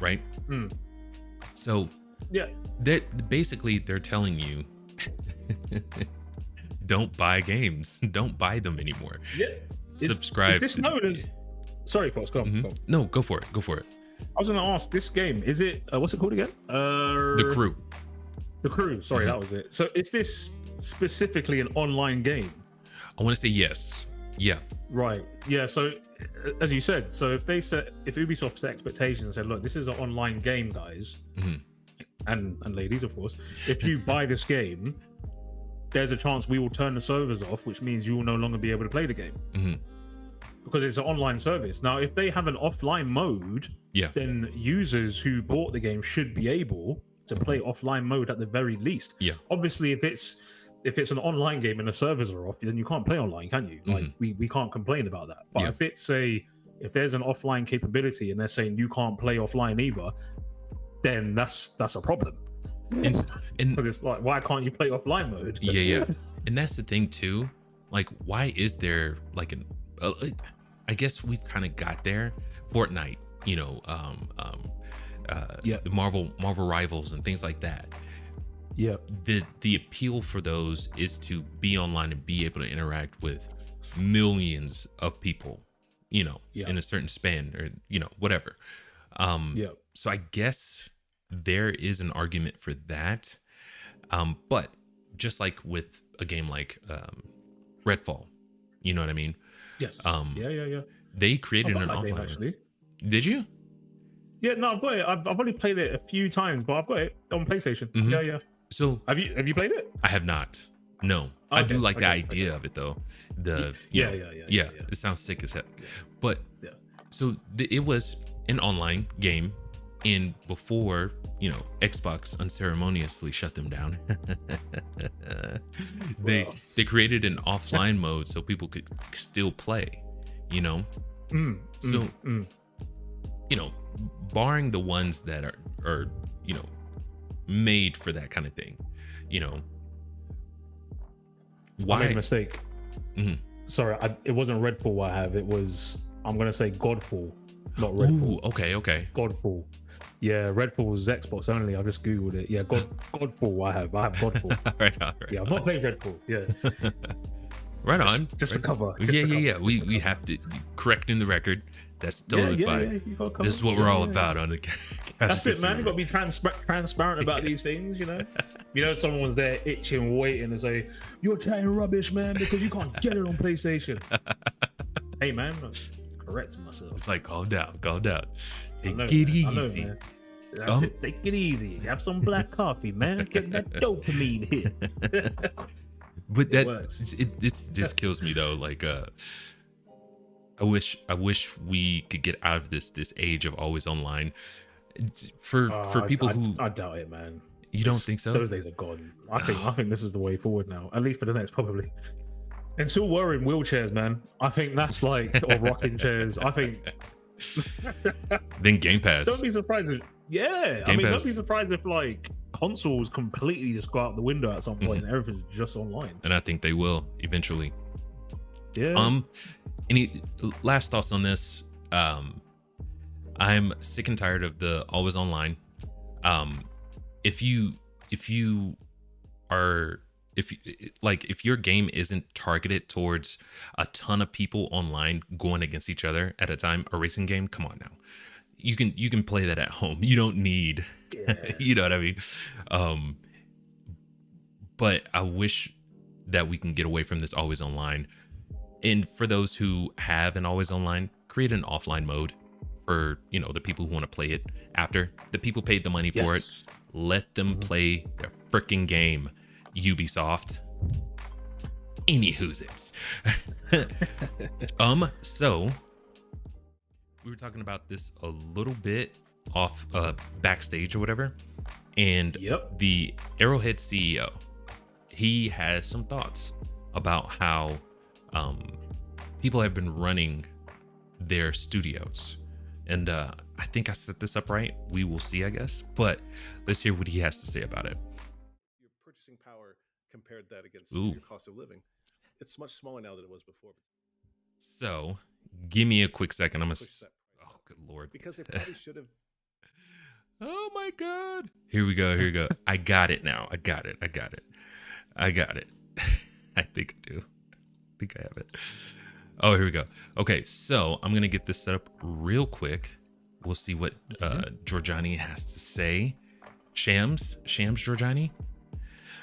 Right? So they're telling you, don't buy games. Don't buy them anymore. Yeah. Subscribe. Is this known as... Sorry, folks. Go on. No, go for it. I was going to ask, this game, is it... what's it called again? The Crew. The Crew. Sorry, that was it. So is this specifically an online game? I want to say yes. Yeah. Right. Yeah. So as you said, so if Ubisoft set expectations and said, look, this is an online game, guys, and ladies, of course, if you buy this game, there's a chance we will turn the servers off, which means you will no longer be able to play the game. Because it's an online service. Now, if they have an offline mode, then users who bought the game should be able to play offline mode at the very least. Yeah. Obviously, if it's an online game and the servers are off, then you can't play online, can you? Like, we can't complain about that. But if there's an offline capability and they're saying you can't play offline either, then that's a problem. And it's like, why can't you play offline mode? And that's the thing too. Like, why is there like an? I guess we've kind of got there. Fortnite, you know, the Marvel Rivals and things like that. Yeah. The appeal for those is to be online and be able to interact with millions of people, you know, in a certain span, or, you know, whatever. So I guess there is an argument for that. But just like with a game like Redfall, you know what I mean? Yes. They created an game, offline. actually. Did you? Yeah, no, I've got it. I've only played it a few times, but I've got it on PlayStation. Mm-hmm. Yeah. So have you played it? I have not. No. Okay, I do like the idea of it though. Yeah. It sounds sick as heck. But so it was an online game, and before, you know, Xbox unceremoniously shut them down, they created an offline mode so people could still play, you know. You know, barring the ones that are you know, made for that kind of thing, you know. Why? I made a mistake. Sorry, it wasn't Redfall I have. It was, I'm gonna say Godfall, not Redfall. Ooh, okay. Godfall. Yeah, Redfall was Xbox only. I just googled it. Yeah, Godfall. I have Godfall. All right. Yeah, I've not played Redfall. Yeah. Right on. Just to cover. Yeah. We have to correct in the record. That's totally fine. This is what we're all about on the. That's it, man. You got to be transparent about these things, you know. You know, someone's there itching, waiting to say, "You're chatting rubbish, man, because you can't get it on PlayStation." Hey, man, I'm correcting myself. It's like, calm down. Take it easy. That's it. Take it easy. Have some black coffee, man. Get that dopamine hit. But it just kills me though. Like, I wish we could get out of this age of always online. For people who I doubt it, man. You don't think so? Those days are gone. I think this is the way forward now. At least for the next probably. Until we're in wheelchairs, man. I think that's like, or rocking chairs. I think. Then Game Pass. Don't be surprised if don't be surprised if like consoles completely just go out the window at some point and everything's just online. And I think they will eventually. Yeah. Any last thoughts on this? I'm sick and tired of the always online. If your game isn't targeted towards a ton of people online going against each other at a time, a racing game, come on now. You can play that at home. You don't need, you know what I mean? But I wish that we can get away from this always online. And for those who have an always online, create an offline mode for, you know, the people who want to play it after. The people paid the money for it. Let them play their freaking game, Ubisoft. Anywho's it's. So we were talking about this a little bit off backstage or whatever. And the Arrowhead CEO, he has some thoughts about how people have been running their studios. And I think I set this up right. We will see, I guess. But let's hear what he has to say about it. Your purchasing power, compared that against your cost of living, it's much smaller now than it was before. So give me a quick second. Oh, good Lord. Because they probably should have. Oh my God. Here we go. I got it now. I got it. I think I do. I think I have it. Oh, here we go. Okay, so I'm going to get this set up real quick. We'll see what Jorjani has to say. Shams Jorjani.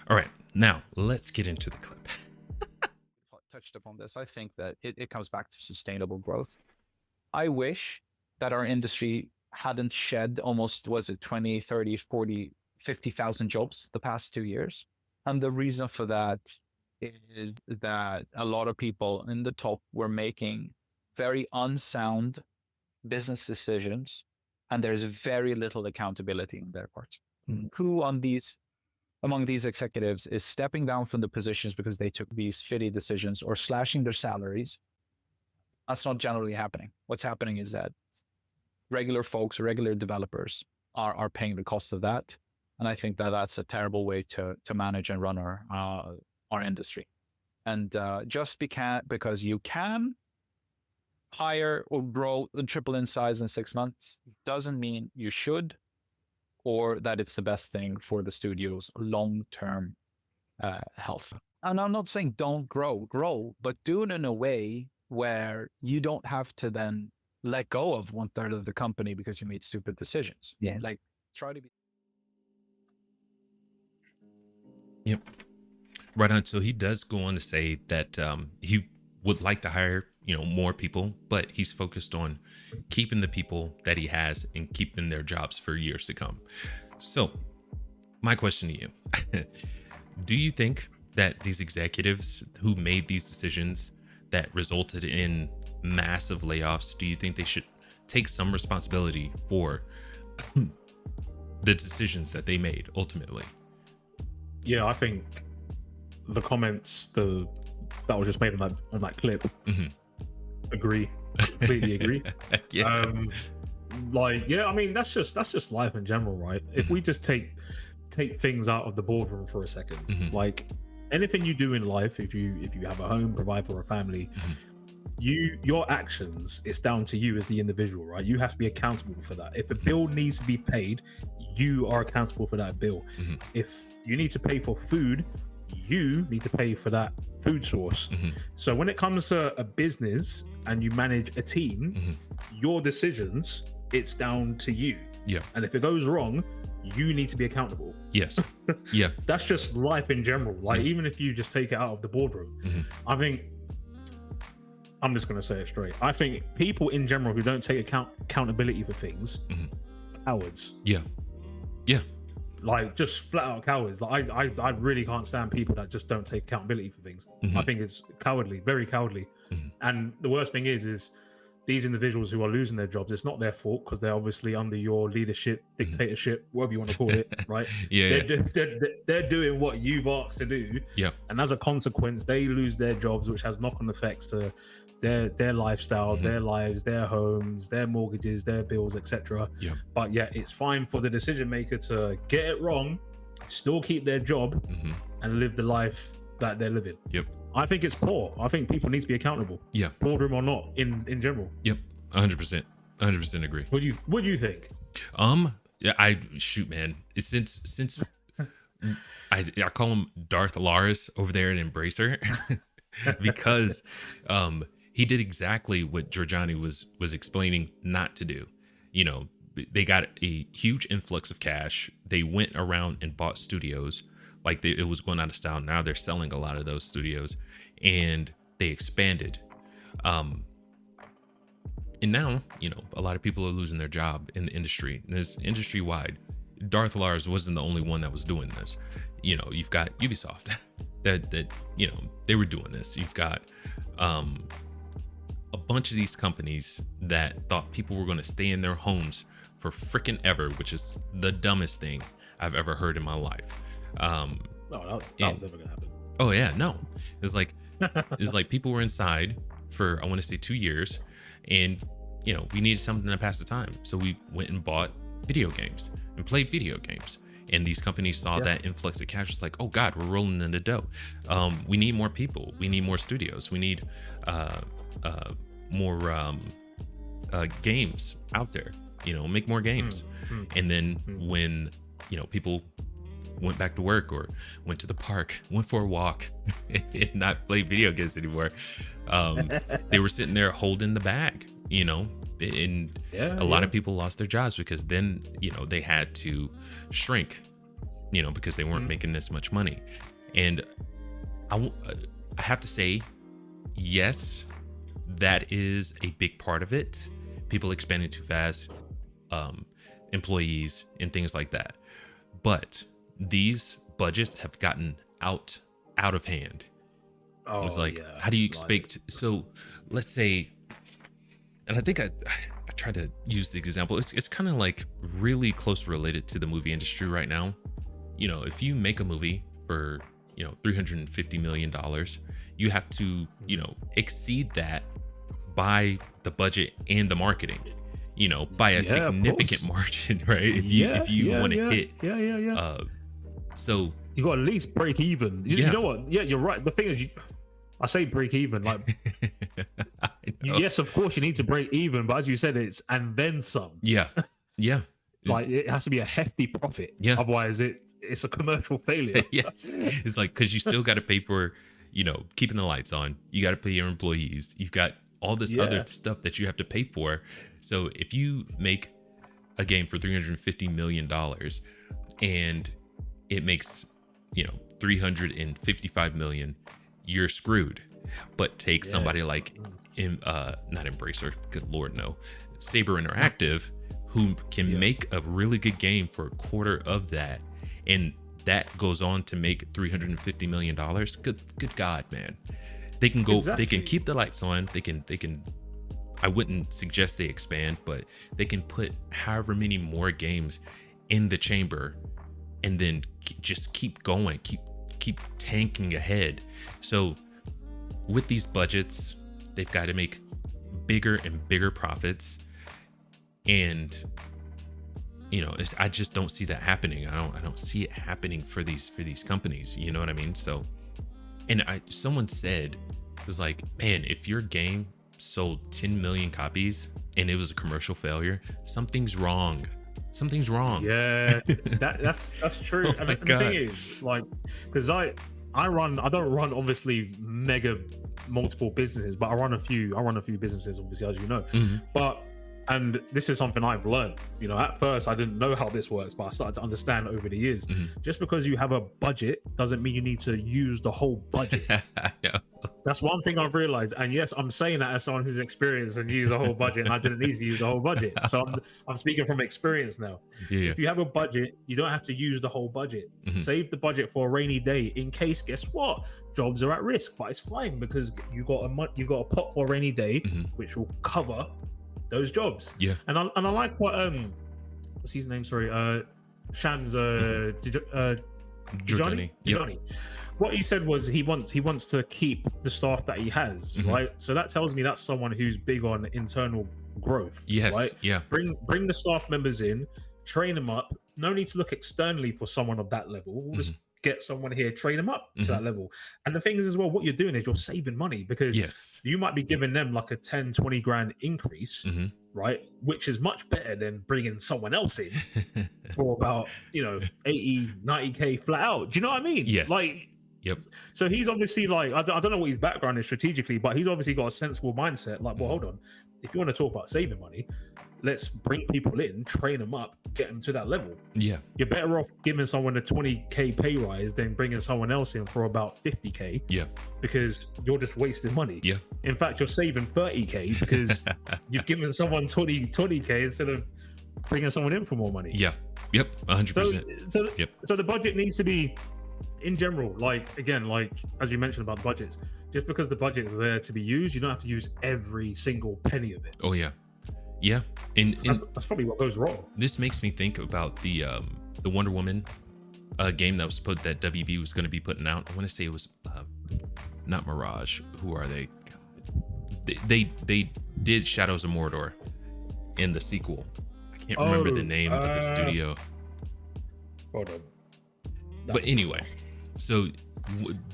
All right, now let's get into the clip. Touched upon this. I think that it comes back to sustainable growth. I wish that our industry hadn't shed almost, 20, 30, 40, 50,000 jobs the past 2 years. And the reason for that is that a lot of people in the top were making very unsound business decisions, and there's very little accountability on their part. Who among these executives is stepping down from the positions because they took these shitty decisions or slashing their salaries? That's not generally happening. What's happening is that regular folks, regular developers are paying the cost of that. And I think that that's a terrible way to manage and run our our industry. And just because you can hire or grow and triple in size in 6 months doesn't mean you should, or that it's the best thing for the studio's long-term health. And I'm not saying don't grow, but do it in a way where you don't have to then let go of 1/3 of the company because you made stupid decisions. Yeah. Like, try to be. Yep. Right on. So he does go on to say that he would like to hire, more people, but he's focused on keeping the people that he has and keeping their jobs for years to come. So my question to you, do you think that these executives who made these decisions that resulted in massive layoffs, do you think they should take some responsibility for the decisions that they made ultimately? Yeah, I think the comments that was just made on that clip, agree, completely agree. Yeah. I mean, that's just life in general, right? If we just take things out of the boardroom for a second, like anything you do in life, if you have a home, provide for a family, your actions, it's down to you as the individual, right? You have to be accountable for that. If a bill needs to be paid, you are accountable for that bill. If you need to pay for food, you need to pay for that food source. So when it comes to a business and you manage a team, your decisions, it's down to you. Yeah. And if it goes wrong, you need to be accountable. Yes. Yeah. That's just life in general. Like, even if you just take it out of the boardroom, I think, I'm just going to say it straight, I think people in general who don't take accountability for things, cowards. Yeah. Yeah. Like, just flat out cowards. Like, I really can't stand people that just don't take accountability for things. I think it's cowardly, very cowardly. And the worst thing is these individuals who are losing their jobs, it's not their fault because they're obviously under your leadership, dictatorship, whatever you want to call it, right? They're doing what you've asked to do. Yeah. And as a consequence, they lose their jobs, which has knock-on effects to their lifestyle, their lives, their homes, their mortgages, their bills, etc. Yeah. But yeah, it's fine for the decision maker to get it wrong, still keep their job, and live the life that they're living. Yep. I think it's poor. I think people need to be accountable. Yeah. Boardroom or not, in general. Yep. 100%. 100% agree. What do you think? Yeah, shoot, man. It's since I call him Darth Alaris over there at Embracer because he did exactly what Jorjani was explaining not to do. They got a huge influx of cash. They went around and bought studios. Like, it was going out of style. Now they're selling a lot of those studios, and they expanded. And now, a lot of people are losing their job in the industry. And it's industry wide. Darth Lars wasn't the only one that was doing this. You've got Ubisoft that they were doing this. You've got a bunch of these companies that thought people were going to stay in their homes for freaking ever, which is the dumbest thing I've ever heard in my life. No, that was never gonna happen. Oh yeah, no. It's like people were inside for, I want to say, 2 years, and we needed something to pass the time, so we went and bought video games and played video games. And these companies saw that influx of cash. It's like, oh God, we're rolling in the dough. We need more people. We need more studios. We need more games out there. Make more games. And then when people went back to work or went to the park, went for a walk, and not play video games anymore, they were sitting there holding the bag. And a lot of people lost their jobs because then they had to shrink, because they weren't making this much money. And I have to say, yes, that is a big part of it. People expanding too fast, employees and things like that. But these budgets have gotten out of hand. It was like, how do you expect? So let's say, and I think I tried to use the example. It's kind of like really close related to the movie industry right now. If you make a movie for $350 million, you have to exceed that by the budget and the marketing. By a significant margin, right? If you want to hit. So You got to at least break even. You know what? Yeah, you're right. The thing is, I say break even. Like, yes, of course you need to break even, but as you said, it's and then some. Yeah. Like it has to be a hefty profit. Yeah. Otherwise, it's a commercial failure. Yes. It's like, because you still got to pay for, keeping the lights on. You got to pay your employees. You've got all this other stuff that you have to pay for. So if you make a game for $350 million and it makes, 355 million, you're screwed. But take somebody like not Embracer, good lord no, Saber Interactive, who can make a really good game for a quarter of that, and that goes on to make $350 million. Good God, man. They can go, they can keep the lights on, they can I wouldn't suggest they expand, but they can put however many more games in the chamber and then just keep going, keep tanking ahead. So with these budgets, they've got to make bigger and bigger profits, and I just don't see that happening. I don't see it happening for these companies. You know what I mean? So, and someone said, it was like, man, if your game sold 10 million copies and it was a commercial failure, something's wrong. Yeah, that's true. And the thing is, like, because I don't run obviously mega multiple businesses, but I run a few businesses, obviously, as you know. But and this is something I've learned. At first I didn't know how this works, but I started to understand over the years. Just because you have a budget doesn't mean you need to use the whole budget. That's one thing I've realized. And yes, I'm saying that as someone who's experienced and used the whole budget, and I didn't need to use the whole budget. So I'm speaking from experience now. If you have a budget, you don't have to use the whole budget. Save the budget for a rainy day in case, guess what? Jobs are at risk, but it's fine because you got a pot for a rainy day, which will cover those jobs. And I like what what's his name? Sorry, Shams Jorjani. What he said was he wants to keep the staff that he has, right? So that tells me that's someone who's big on internal growth. Right? Bring the staff members in, train them up. No need to look externally for someone of that level. We'll just get someone here, train them up to that level. And the thing is as well, what you're doing is you're saving money, because you might be giving them like a 10-20 grand increase, right? Which is much better than bringing someone else in for about 80-90k flat out. Do you know what I mean? So he's obviously like, I don't know what his background is strategically, but he's obviously got a sensible mindset. Like, well, hold on, if you want to talk about saving money, let's bring people in, train them up, get them to that level. You're better off giving someone a 20k pay rise than bringing someone else in for about 50k. Because you're just wasting money. In fact, you're saving 30k because you've given someone 20k instead of bringing someone in for more money. 100%. So the budget needs to be, in general, like, again, like as you mentioned about budgets, just because the budget is there to be used, you don't have to use every single penny of it. And that's probably what goes wrong. This makes me think about the Wonder Woman game that WB was going to be putting out. I want to say it was not Mirage. Who are they? They did Shadows of Mordor in the sequel. I can't remember the name of the studio. Hold on. But anyway, so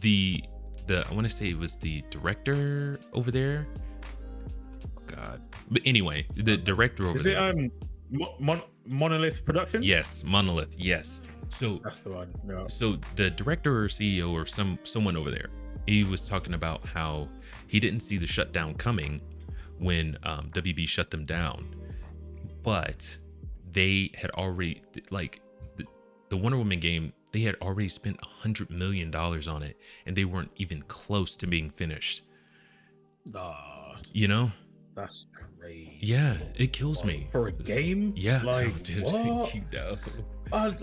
the I want to say it was the director over there. God. But anyway, the director over there. Is it Monolith Productions? Yes, Monolith. Yes. So that's the one. No. So the director or CEO or someone over there, he was talking about how he didn't see the shutdown coming when WB shut them down, but they had already, like, the Wonder Woman game, they had already spent $100 million on it, and they weren't even close to being finished. That's crazy. Yeah, it kills me. For a game? Yeah. Like, dude, what?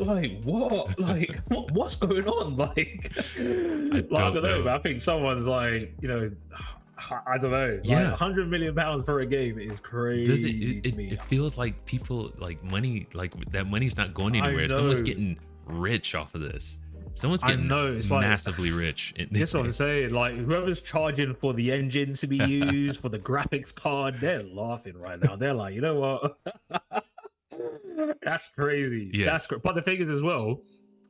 Like, what? Like, what's going on? Like, I don't know. But I think someone's like, I don't know. Like, £100 million for a game is crazy. Does it feels like people, like, money, like that money's not going anywhere. Someone's getting rich off of this. Someone's getting massively rich. That's what I'm saying. Like, whoever's charging for the engine to be used, for the graphics card, they're laughing right now. They're like, you know what? That's crazy. But the thing is as well,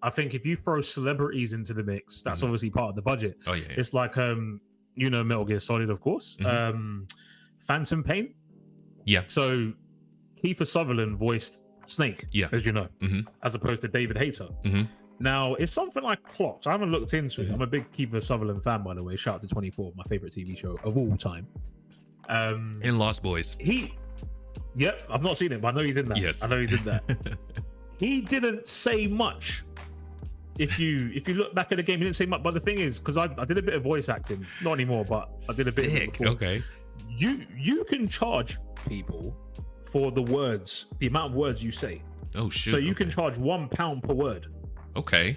I think if you throw celebrities into the mix, that's obviously part of the budget. Oh yeah. It's like Metal Gear Solid, of course. Phantom Pain. Yeah. So Kiefer Sutherland voiced Snake, as you know, as opposed to David Hayter. Now, it's something like clocks. I haven't looked into it. I'm a big Kiefer Sutherland fan, by the way. Shout out to 24, my favorite TV show of all time. And Lost Boys. Yep, I've not seen it, but I know he's in that. Yes. I know he's in that. He didn't say much. If you look back at the game, he didn't say much. But the thing is, because I did a bit of voice acting, not anymore, but I did a bit of it before. Okay. You can charge people for the words, the amount of words you say. Oh shit. So you can charge £1 per word. Okay.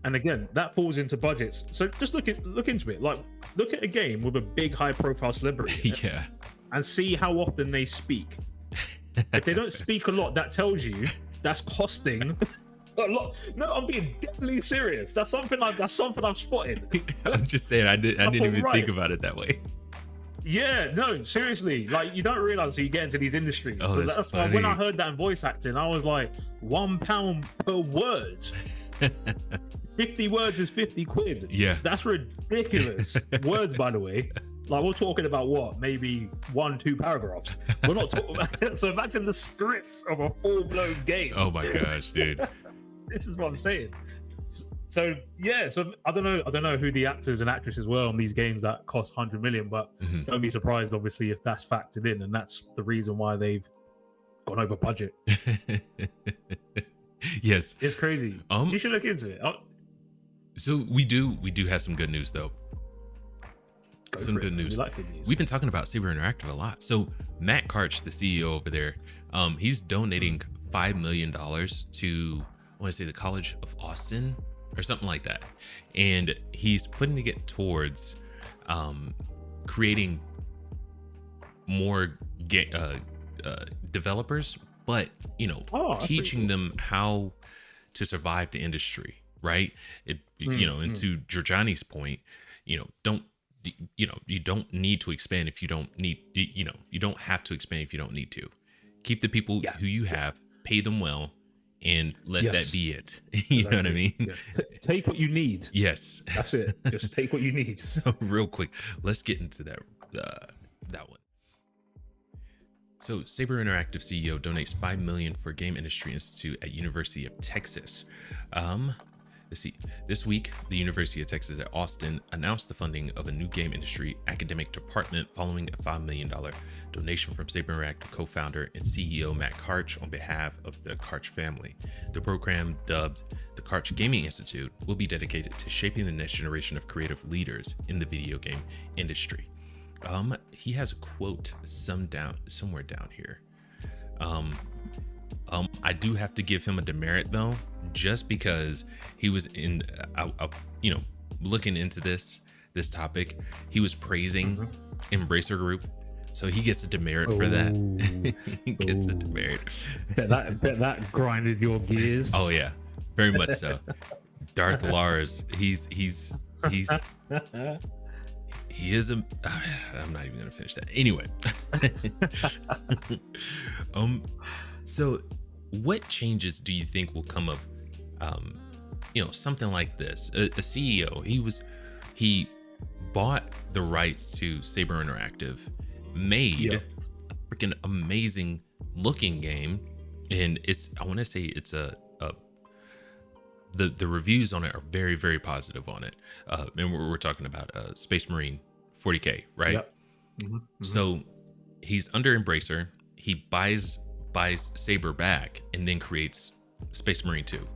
And again, that falls into budgets. So just look into it. Like, look at a game with a big, high-profile celebrity. Yeah. And see how often they speak. If they don't speak a lot, that tells you that's costing a lot. No, I'm being deadly serious. That's something I've spotted. I'm just saying, I didn't even think about it that way. Yeah, no, seriously. Like, you don't realize until you get into these industries. Oh, so that's why when I heard that in voice acting, I was like, £1 per word. 50 words is 50 quid. Yeah. That's ridiculous. Words, by the way. Like, we're talking about what? Maybe 1-2 paragraphs. We're not talking about. So imagine the scripts of a full-blown game. Oh my gosh, dude. This is what I'm saying. So yeah, so I don't know who the actors and actresses were on these games that cost 100 million, but don't be surprised, obviously, if that's factored in, and that's the reason why they've gone over budget. Yes, it's crazy. You should look into it. So we do have some good news though. Some good news. Like good news. We've been talking about Saber Interactive a lot. So Matt Karch, the CEO over there, he's donating $5 million to, I want to say, the College of Austin or something like that, and he's putting it towards creating more developers, but teaching them how to survive the industry, right? And to Jorjani's point, you don't need to expand if you don't need, you don't have to expand if you don't need to. Keep the people who you have, pay them well, and let that be it. You know what I mean? Yeah. Take what you need. Yes. That's it. Just take what you need. So real quick, let's get into that one. So Saber Interactive CEO donates $5 million for Game Industry Institute at University of Texas. Let's see. This week, the University of Texas at Austin announced the funding of a new game industry academic department following a $5 million donation from Saber Interactive co-founder and CEO Matt Karch on behalf of the Karch family. The program, dubbed the Karch Gaming Institute, will be dedicated to shaping the next generation of creative leaders in the video game industry. He has a quote somewhere down here. I do have to give him a demerit though, just because he was in, looking into this topic, he was praising Embracer Group, so he gets a demerit for that. He gets a demerit. Bet that grinded your gears. Oh yeah, very much so. Darth Lars, he is a. I'm not even gonna finish that. Anyway, so what changes do you think will come of, something like this? A CEO, he bought the rights to Saber Interactive, made a freaking amazing looking game, and I want to say it's the reviews on it are very, very positive on it. And we're talking about Space Marine 40K, right? Yep. Mm-hmm. So he's under Embracer. He buys Saber back and then creates Space Marine 2.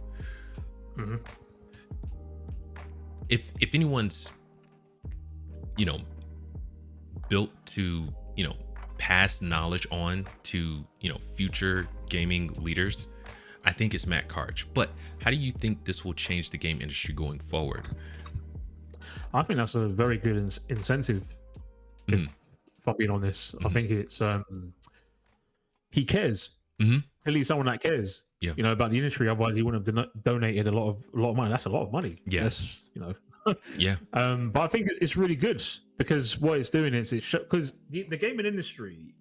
Mm-hmm. If anyone's built to pass knowledge on to future gaming leaders, I think it's Matt Karch. But how do you think this will change the game industry going forward? I think that's a very good incentive. If I'm being honest, I think it's he cares. Clearly, someone that cares. Yeah. About the industry. Otherwise, he wouldn't have donated a lot of money. That's a lot of money. Yeah. That's, Yeah. But I think it's really good because what it's doing is because the gaming industry.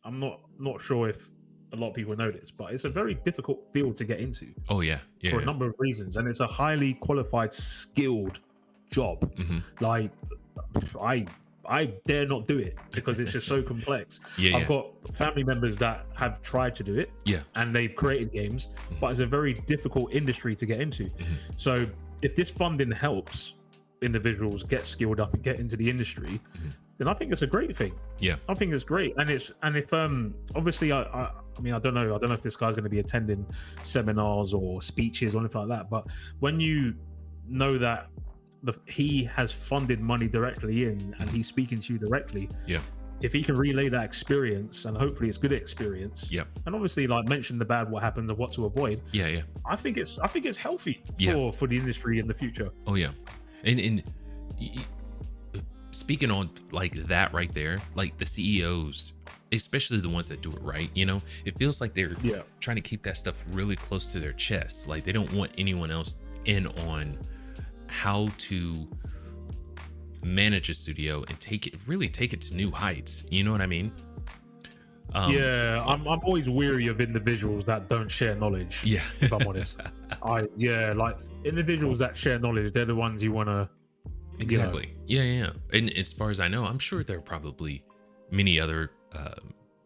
I'm not sure if a lot of people know this, but it's a very difficult field to get into. Oh yeah, for a number of reasons, and it's a highly qualified, skilled job. Like I dare not do it because it's just so complex. I've got family members that have tried to do it, and they've created games, but it's a very difficult industry to get into. So if this funding helps individuals get skilled up and get into the industry, then I think it's a great thing. I think it's great. And if obviously I mean, I don't know if this guy's going to be attending seminars or speeches or anything like that, but when you know that he has funded money directly in and he's speaking to you directly, if he can relay that experience, and hopefully it's good experience, and obviously like mention the bad, what happens and what to avoid, I think it's healthy for the industry in the future. And speaking on like that right there, like the CEOs, especially the ones that do it right, you know, it feels like they're trying to keep that stuff really close to their chest. Like they don't want anyone else in on how to manage a studio and take it to new heights. You know what I mean? I'm always weary of individuals that don't share knowledge. If I'm honest, like individuals that share knowledge, they're the ones you want to. Exactly. And as far as I know, I'm sure there are probably many other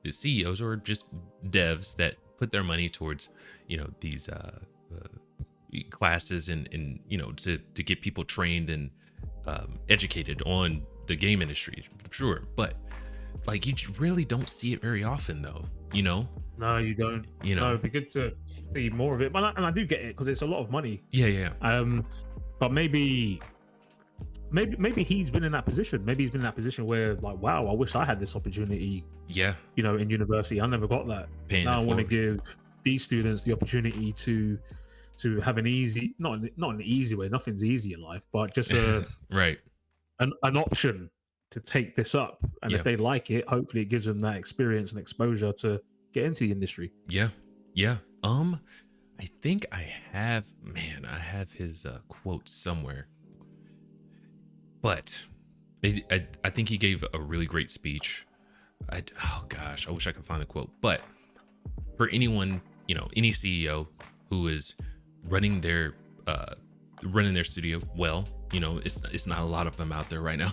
CEOs or just devs that put their money towards, you know, these classes and you know, to get people trained and educated on the game industry. Sure, but like you really don't see it very often, though. You know? No, you don't. You know, it'd be good to see more of it. And I do get it because it's a lot of money. But maybe he's been in that position. Maybe he's been in that position where, like, wow, I wish I had this opportunity. You know, in university, I never got that. Now I want to give these students the opportunity to have an easy, not an easy way. Nothing's easy in life, but just a an option to take this up. And if they like it, hopefully it gives them that experience and exposure to get into the industry. I think I have his quote somewhere. But I think he gave a really great speech. I wish I could find the quote. But for anyone, you know, any CEO who is running their studio well, you know, it's not a lot of them out there right now.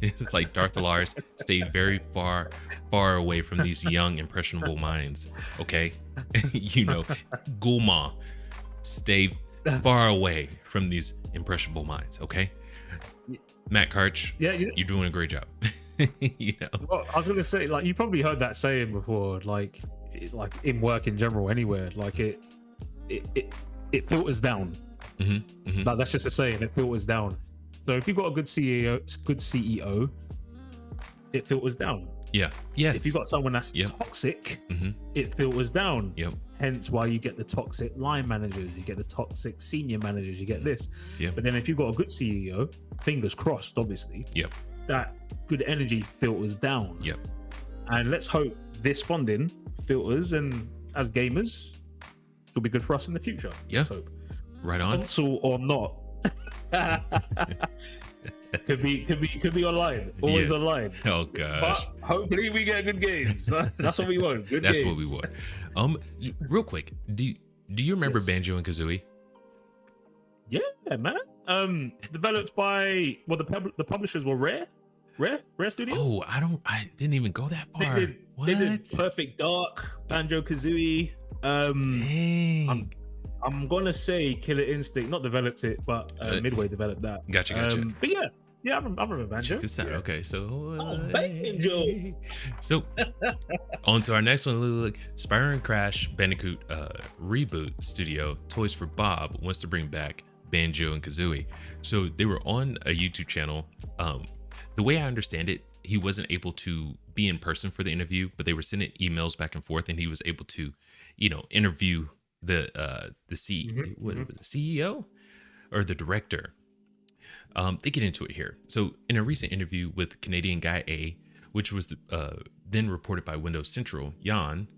It's like Darth Lars, stay very far away from these young impressionable minds. Okay, you know, Gulma, stay far away from these impressionable minds. Okay. Matt Karch, you're doing a great job. You know, well, I was gonna say, like, you probably heard that saying before, like in work in general, anywhere, like it filters down. Like, that's just a saying, it filters down. So if you've got a good CEO, it filters down. If you've got someone that's toxic, it filters down. Hence why you get the toxic line managers, you get the toxic senior managers, you get this. But then if you've got a good CEO, fingers crossed, obviously, that good energy filters down. And let's hope this funding filters, and as gamers, it'll be good for us in the future. Let's hope. Right on. Console or not. could be online, always online. Oh gosh, but hopefully we get good games. That's what we want. That's what we want. Real quick, do you remember Banjo and Kazooie? Yeah, man. Developed by, well, the publishers were Rare Studios. Oh, I didn't even go that far. They did Perfect Dark, Banjo Kazooie. Dang. I'm gonna say Killer Instinct not developed it, but Midway developed that. Gotcha. But I remember Banjo. Check this out. Okay, so Banjo. So on to our next one. Look, Spyro and Crash Bandicoot reboot studio Toys for Bob wants to bring back Banjo and Kazooie. So they were on a YouTube channel. The way I understand it, he wasn't able to be in person for the interview, but they were sending emails back and forth, and he was able to, you know, interview the CEO or the director. They get into it here. So in a recent interview with Canadian Guy A, which was then reported by Windows Central, Jan,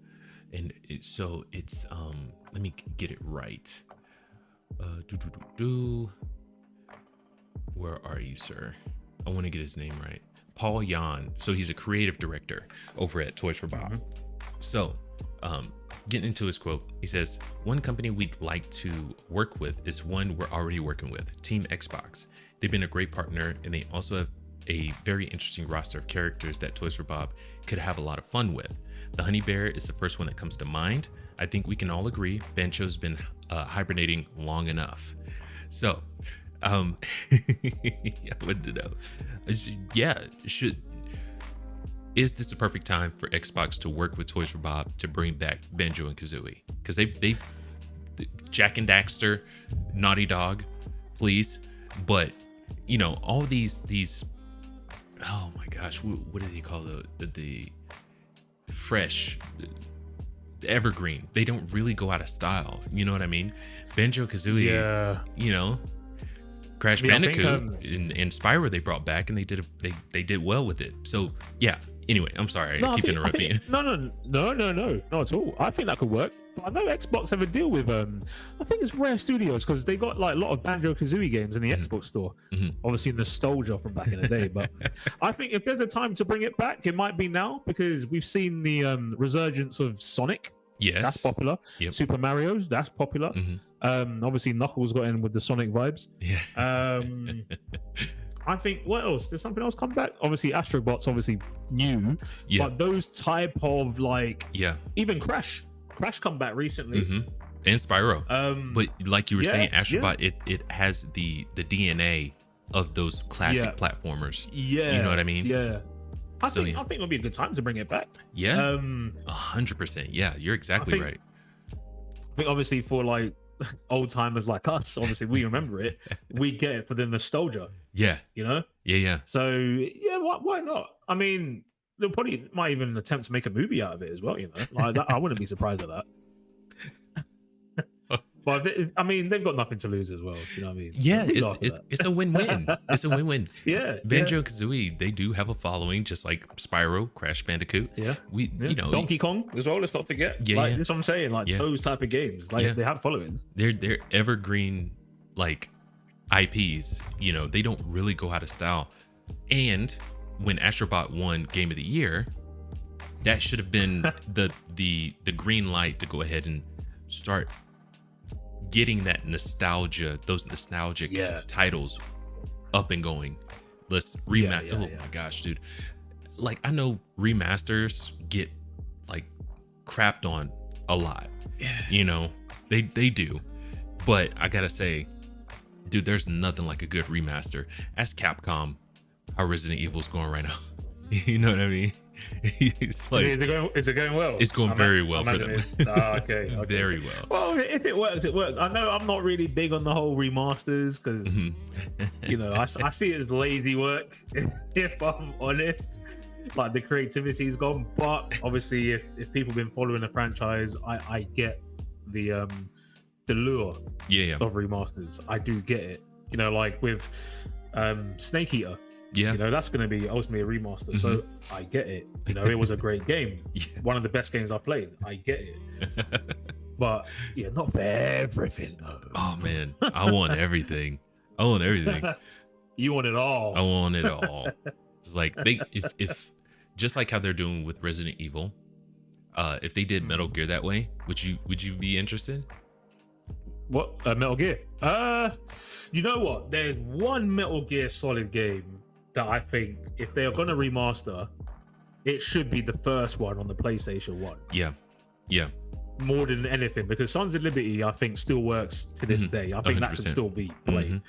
and it's let me get it right. Where are you, sir? I want to get his name right. Paul Jan. So he's a creative director over at Toys for Bob. So, getting into his quote, he says, "One company we'd like to work with is one we're already working with, Team Xbox. They've been a great partner, and they also have a very interesting roster of characters that Toys for Bob could have a lot of fun with. The Honey Bear is the first one that comes to mind. I think we can all agree Banjo's been hibernating long enough." So, I wanted to know, is this a perfect time for Xbox to work with Toys for Bob to bring back Banjo and Kazooie? Because they Jack and Daxter, Naughty Dog, please. But you know, all these oh my gosh, what do they call the fresh, the evergreen? They don't really go out of style. You know what I mean? Banjo Kazooie, you know, Crash Bandicoot and Spyro they brought back, and they did well with it. So yeah. Anyway, I'm sorry. I keep interrupting you. No, not at all. I think that could work. But I know Xbox have a deal with I think it's Rare Studios, because they got like a lot of Banjo Kazooie games in the Xbox store. Obviously nostalgia from back in the day. But I think if there's a time to bring it back, it might be now, because we've seen the resurgence of Sonic. Yes, that's popular. Yep. Super Mario's, that's popular. Obviously Knuckles got in with the Sonic vibes. I think, what else? There's something else come back. Obviously, Astrobot's obviously new, but those type of like, even Crash come back recently, and Spyro. But like you were saying, Astrobot, it has the DNA of those classic platformers. You know what I mean? I think it'll be a good time to bring it back. 100%. Yeah, you're exactly right. I think obviously for like old timers like us, obviously we remember it. We get it for the nostalgia. You know. So why not? I mean, they'll probably might even attempt to make a movie out of it as well. You know, like that, I wouldn't be surprised at that. But I mean, they've got nothing to lose as well. You know what I mean? Yeah, it's a win-win. It's a win-win. Banjo and yeah. Kazooie, they do have a following, just like Spyro, Crash Bandicoot. You know, Donkey Kong as well. Let's not forget. That's what I'm saying. Like those type of games, like they have followings. They're evergreen, like IPs. You know, they don't really go out of style. And when Astrobot won Game of the Year, that should have been the green light to go ahead and start getting that nostalgia, those nostalgic titles up and going. Let's remaster. My gosh, dude. Like, I know remasters get like crapped on a lot. You know, they do. But I gotta say, dude, there's nothing like a good remaster. Ask Capcom how Resident Evil's going right now. You know what I mean? It's like, is it going well? It's going very well for them. Okay. Very well. Well, if it works, it works. I know I'm not really big on the whole remasters, because you know, I see it as lazy work. If I'm honest, like the creativity is gone. But obviously, if people have been following the franchise, I get the lure of remasters. I do get it. You know, like with Snake Eater. You know, that's going to be ultimately a remaster. So I get it. You know, it was a great game. One of the best games I've played. I get it. But yeah, not for everything though. Oh man, I want everything. I want everything. You want it all. I want it all. It's like if just like how they're doing with Resident Evil, if they did Metal Gear that way, would you be interested? What, Metal Gear? You know what? There's one Metal Gear Solid game that I think if they are going to remaster, it should be the first one on the PlayStation 1. Yeah. More than anything, because Sons of Liberty, I think, still works to this day. I think 100%. That can still be played.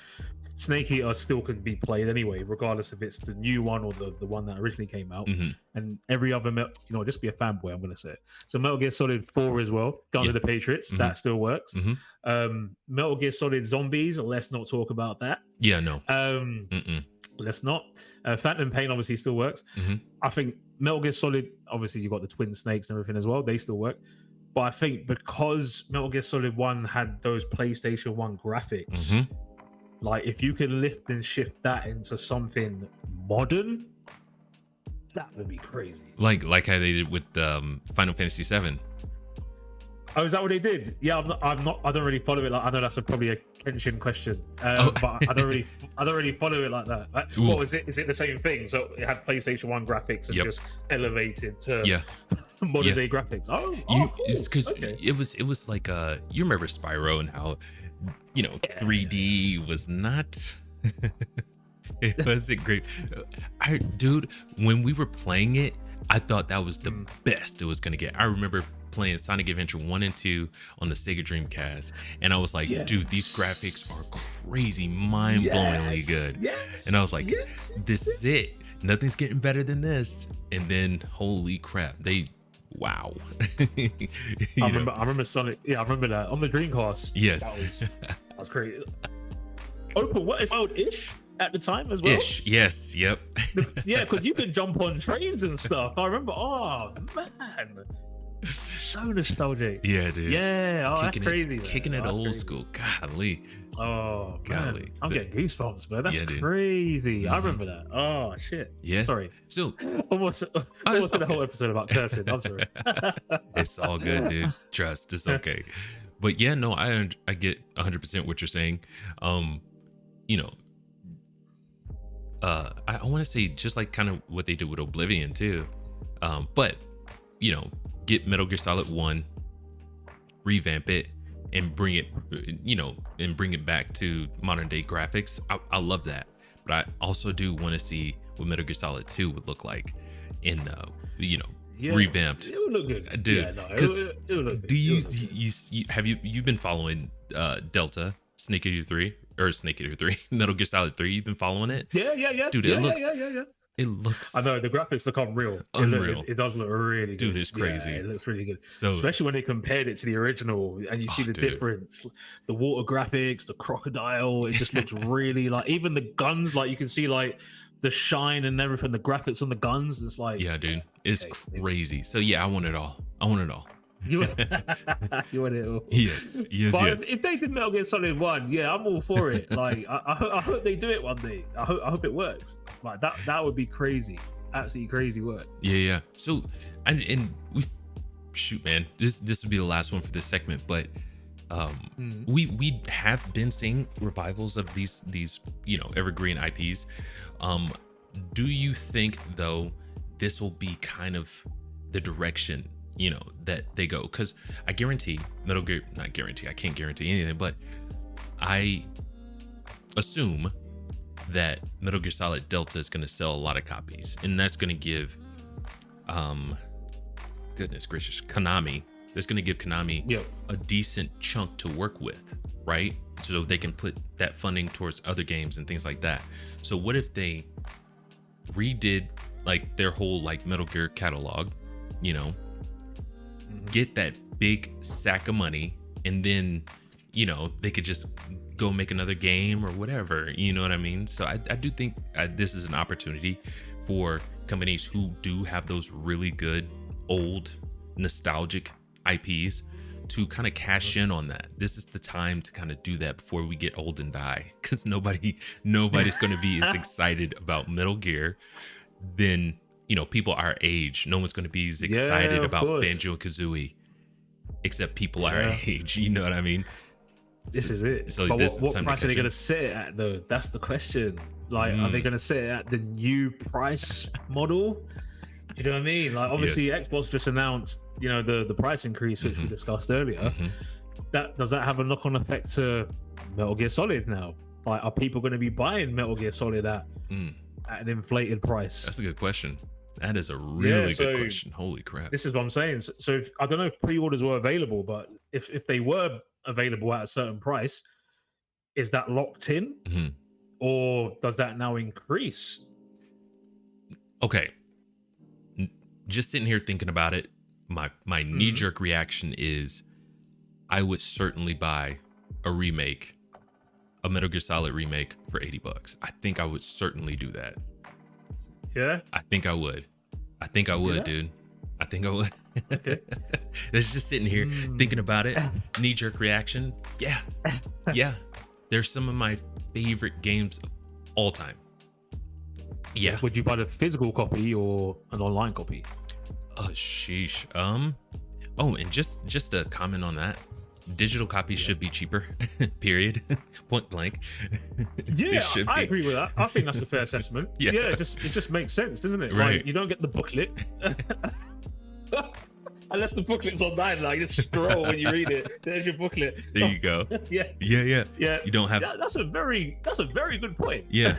Snake Eater still can be played anyway, regardless if it's the new one or the one that originally came out. And every other, you know, just be a fanboy, I'm going to say it. So Metal Gear Solid 4 as well, Guns of the Patriots, that still works. Metal Gear Solid Zombies, let's not talk about that. Let's not. Phantom Pain obviously still works. I think Metal Gear Solid, obviously you got the twin snakes and everything as well, they still work. But I think because Metal Gear Solid 1 had those PlayStation 1 graphics, like if you can lift and shift that into something modern, that would be crazy. Like how they did with Final Fantasy 7. Oh, is that what they did? Yeah, I don't really follow it. Like, I know that's probably a Kenshin question, but I don't really follow it like that. What was it? Is it the same thing? So it had PlayStation 1 graphics and just elevated to modern day graphics. Oh, because okay. it was like you remember Spyro and how 3D was not it wasn't great. Dude, when we were playing it, I thought that was the best it was gonna get. I remember playing Sonic Adventure 1 and 2 on the Sega Dreamcast, and I was like, dude, these graphics are crazy, mind-blowingly good. And I was like, this is it. Nothing's getting better than this. And then, holy crap, wow. I remember Sonic. Yeah, I remember that on the Dreamcast. Yes, that was great. Open world-ish at the time as well. Yes, yep. Yeah, because you can jump on trains and stuff. I remember. Oh man, so nostalgic. Yeah, dude. Yeah, that's crazy. Kicking it old school. Golly. Oh, golly. Man. I'm getting goosebumps, man. That's crazy. Mm-hmm. I remember that. Oh shit. Yeah. Sorry. So almost did a whole episode about cursing. I'm sorry. It's all good, dude. Trust. It's okay. But yeah, no, I get 100% what you're saying. I want to say just like kind of what they did with Oblivion too. But get Metal Gear Solid 1, revamp it, and bring it back to modern day graphics. I love that. But I also do want to see what Metal Gear Solid 2 would look like in revamped. It would look good, dude. It would look good. Have you been following Delta Snake Eater 3 or Snake Eater 3 Metal Gear Solid 3? You've been following it? Yeah. Dude, it looks. I know the graphics look unreal. Unreal. It does look really good. Dude, it's crazy. Yeah, it looks really good. So, especially when they compared it to the original and you see the difference. The water graphics, the crocodile, it just looks really like, even the guns, like you can see like the shine and everything, the graphics on the guns. It's like, yeah, dude, it's crazy. So yeah, I want it all. You want it all? Yes. But if they did Metal Gear Solid 1, yeah, I'm all for it. Like, I hope they do it one day. I hope it works. Like that would be crazy. Absolutely crazy work. Yeah. So, and we shoot, man. This would be the last one for this segment, but we have been seeing revivals of these evergreen IPs. Do you think though this will be kind of the direction that they go? Because I guarantee I can't guarantee anything, but I assume that Metal Gear Solid Delta is going to sell a lot of copies, and that's going to give goodness gracious, Konami a decent chunk to work with, right? So they can put that funding towards other games and things like that. So what if they redid like their whole like Metal Gear catalog, get that big sack of money, and then they could just go make another game or whatever, you know what I mean? So I do think this is an opportunity for companies who do have those really good old nostalgic IPs to kind of cash in on that. This is the time to kind of do that before we get old and die, because nobody's going to be as excited about Metal Gear than people our age. No one's going to be as excited about Banjo Kazooie except people our age, you know what I mean? This is it. So but what price are they going to set it at though? That's the question. Like, are they going to set it at the new price model? You know what I mean? Like, obviously Xbox just announced, the price increase, which we discussed earlier. Does that have a knock-on effect to Metal Gear Solid now? Like, are people going to be buying Metal Gear Solid at an inflated price? That's a good question. That is a really good question. Holy crap. This is what I'm saying. So I don't know if pre-orders were available, but if they were available at a certain price, is that locked in? Or does that now increase? Okay. Just sitting here thinking about it, my knee-jerk reaction is I would certainly buy a Metal Gear Solid remake for $80. I think I would certainly do that. Yeah? I think I would, dude. I think I would. Okay. It's just sitting here thinking about it. Knee-jerk reaction. Yeah. They're some of my favorite games of all time. Yeah. Would you buy the physical copy or an online copy? Oh, sheesh. Oh, and just a comment on that. Digital copies should be cheaper. Period. Point blank. Yeah, I agree with that. I think that's a fair assessment. Yeah, it just makes sense, doesn't it? Right. Like, you don't get the booklet. Unless the booklet's online, like just scroll when you read it. There's your booklet. There you go. Yeah. Yeah. You don't have. That's a very good point. Yeah.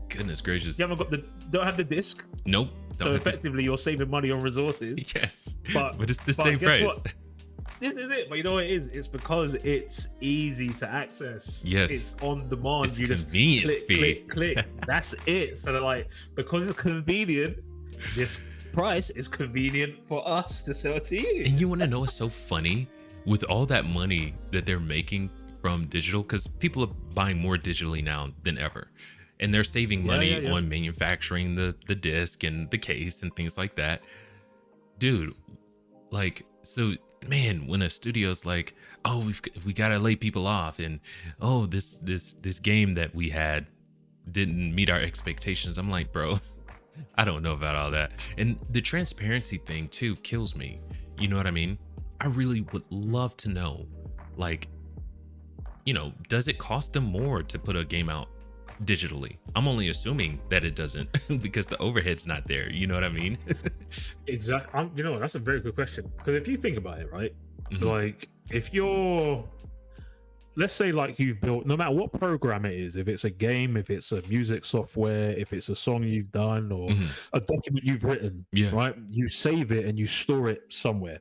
Goodness gracious. You haven't got don't have the disc. Nope. So effectively, you're saving money on resources. Yes. But it's the same price. What? This is it, but you know what it is? It's because it's easy to access. Yes. It's on demand. It's you just click. That's it. So they're like, because it's convenient, this price is convenient for us to sell to you. And you want to know what's so funny? With all that money that they're making from digital, because people are buying more digitally now than ever. And they're saving money on manufacturing the disc and the case and things like that. Dude, like, so man, when a studio's like, oh, we gotta lay people off, and oh, this game that we had didn't meet our expectations, I'm like, bro, I don't know about all that. And the transparency thing too kills me. You know what I mean? I really would love to know, like, you know, does it cost them more to put a game out digitally? I'm only assuming that it doesn't because the overhead's not there. You know what I mean? Exactly. You know, that's a very good question. Because if you think about it, right? Like, if you're, let's say, like, you've built, no matter what program it is, if it's a game, if it's a music software, if it's a song you've done, or a document you've written, right? You save it and you store it somewhere.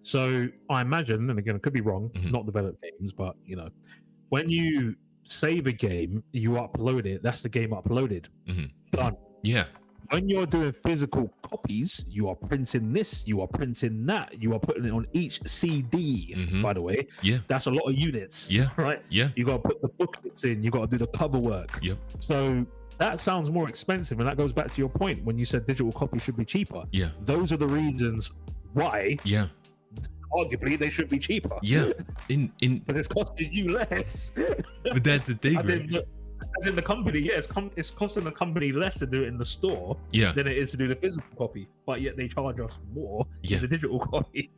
So I imagine, and again, I could be wrong, not developed games, but you know, when you save a game, you upload it, that's the game uploaded. Done. Yeah. When you're doing physical copies, you are printing this, you are printing that, you are putting it on each CD, by the way. Yeah. That's a lot of units. Yeah. Right? Yeah. You got to put the booklets in, you got to do the cover work. Yep. So that sounds more expensive, and that goes back to your point when you said digital copies should be cheaper. Yeah. Those are the reasons why. Yeah. Arguably, they should be cheaper. Yeah. But it's costing you less. But that's the thing. As in the company, it's costing the company less to do it in the store than it is to do the physical copy. But yet they charge us more for the digital copy.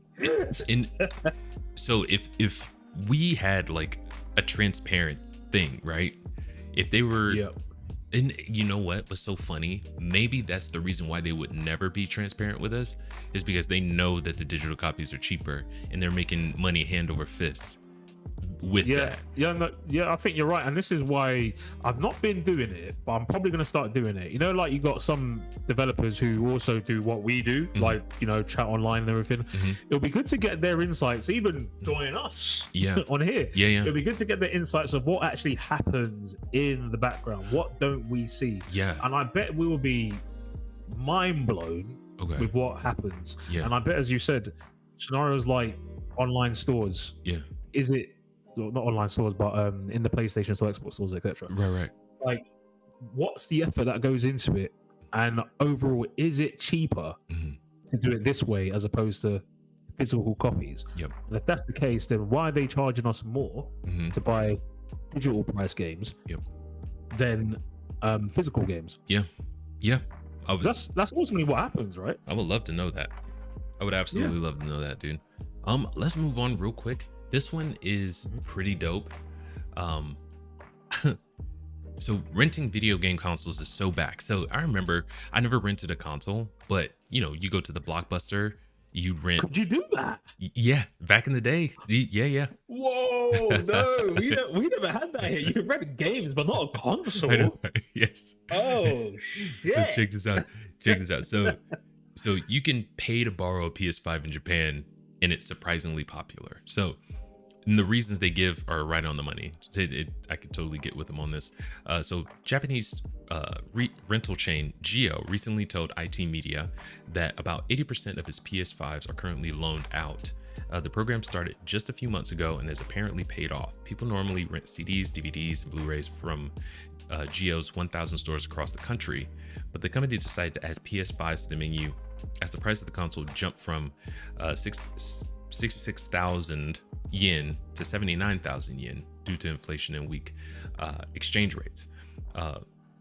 So if we had like a transparent thing, right? If they were, and you know what was so funny? Maybe that's the reason why they would never be transparent with us, is because they know that the digital copies are cheaper and they're making money hand over fist with that. I think you're right, and this is why I've not been doing it, but I'm probably going to start doing it. You know, like you got some developers who also do what we do, like, you know, chat online and everything. It'll be good to get their insights, even join us on here. It'll be good to get the insights of what actually happens in the background. What don't we see? And I bet we will be mind blown with what happens. And I bet, as you said, scenarios like online stores. Is it, well, not online stores, but in the PlayStation store, Xbox stores, etc. Right. Like, what's the effort that goes into it? And overall, is it cheaper to do it this way as opposed to physical copies? And if that's the case, then why are they charging us more to buy digital price games than physical games? That's ultimately what happens, right? I would love to know that. I would absolutely love to know that, dude. Let's move on real quick. This one is pretty dope. So renting video game consoles is so back. So I remember I never rented a console, but you know, you go to the Blockbuster, you rent. Could you do that? Yeah, back in the day. Yeah. Whoa, no, we never had that here. You can rent games, but not a console. I know, right? Yes. Oh shit. So check this out. So you can pay to borrow a PS5 in Japan, and it's surprisingly popular. So, and the reasons they give are right on the money. I could totally get with them on this. So Japanese rental chain Geo recently told IT Media that about 80% of its PS5s are currently loaned out. The program started just a few months ago and has apparently paid off. People normally rent CDs, DVDs, and Blu-rays from Geo's 1,000 stores across the country, but the company decided to add PS5s to the menu as the price of the console jumped from 66,000 yen to 79,000 yen due to inflation and weak exchange rates.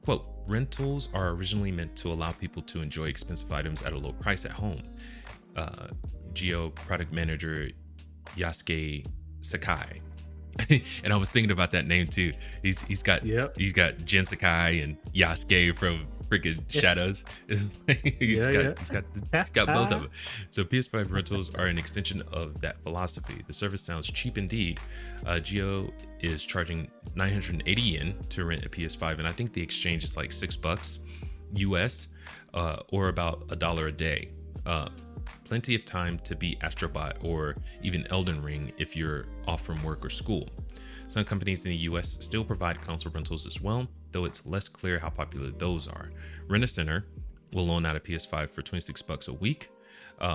Quote, rentals are originally meant to allow people to enjoy expensive items at a low price at home. Geo product manager Yasuke Sakai. And I was thinking about that name too. He's got Jin Sakai and Yasuke freaking shadows. He's got both of them. So PS5 rentals are an extension of that philosophy. The service sounds cheap indeed. Geo is charging 980 yen to rent a PS5, and I think the exchange is like $6 US, or about $1 a day. Plenty of time to beat Astrobot or even Elden Ring if you're off from work or school. Some companies in the US still provide console rentals as well, though it's less clear how popular those are. Rent-A-Center will loan out a PS5 for $26 a week,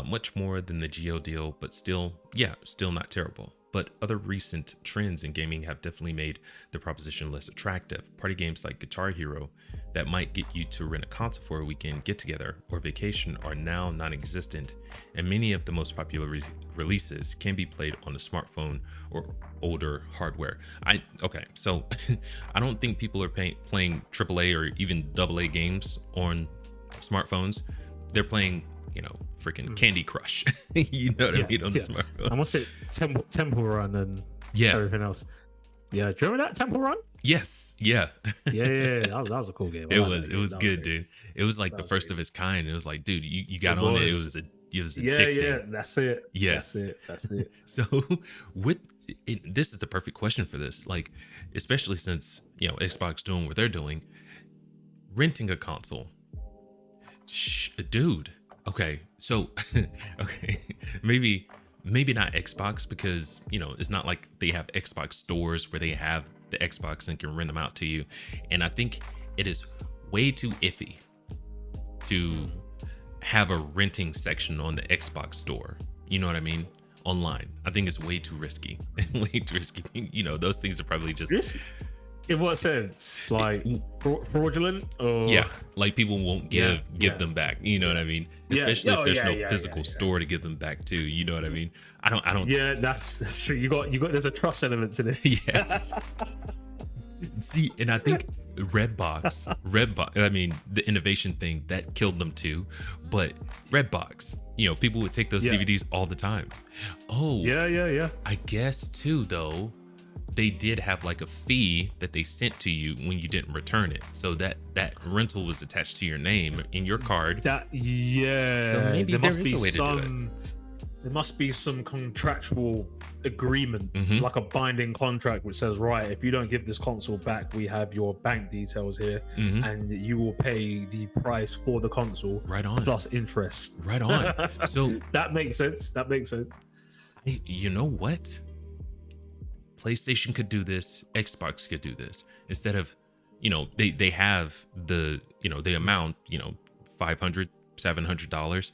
much more than the Geo deal, but still not terrible. But other recent trends in gaming have definitely made the proposition less attractive. Party games like Guitar Hero that might get you to rent a console for a weekend get-together or vacation are now non-existent, and many of the most popular releases can be played on a smartphone or older hardware. So I don't think people are playing AAA or even AA games on smartphones. They're playing, freaking Candy Crush. You know what I mean, on the smartphone. I must say Temple Run and everything else. Yeah, do you remember that Temple Run? Yes, yeah. Yeah. That was a cool game. It was good, dude. It was like the first of its kind. It was like, dude, you got on it. It was addicting. Yeah, that's it. Yes. That's it. So this is the perfect question for this. Like, especially since, Xbox doing what they're doing, renting a console. Dude. Okay. So, maybe not Xbox, because, it's not like they have Xbox stores where they have the Xbox and can rent them out to you. And I think it is way too iffy to have a renting section on the Xbox store. You know what I mean? Online. I think it's way too risky. Those things are probably just... In what sense? Like fraudulent? Or... Yeah, like people won't give them back. You know what I mean? Especially if there's no physical store to give them back to. You know what I mean? I don't. Yeah, that's true. You got. There's a trust element to this. Yes. See, and I think Redbox. I mean, the innovation thing that killed them too. But Redbox, people would take those DVDs all the time. Oh. Yeah. I guess too, though. They did have like a fee that they sent to you when you didn't return it, so that rental was attached to your name in your card. So maybe there is a way to do it. There must be some contractual agreement, like a binding contract, which says, right, if you don't give this console back, we have your bank details here, and you will pay the price for the console, right on, plus interest. Right on. So that makes sense. Hey, you know what? PlayStation could do this, Xbox could do this. Instead of, they have the, the amount, $500, $700,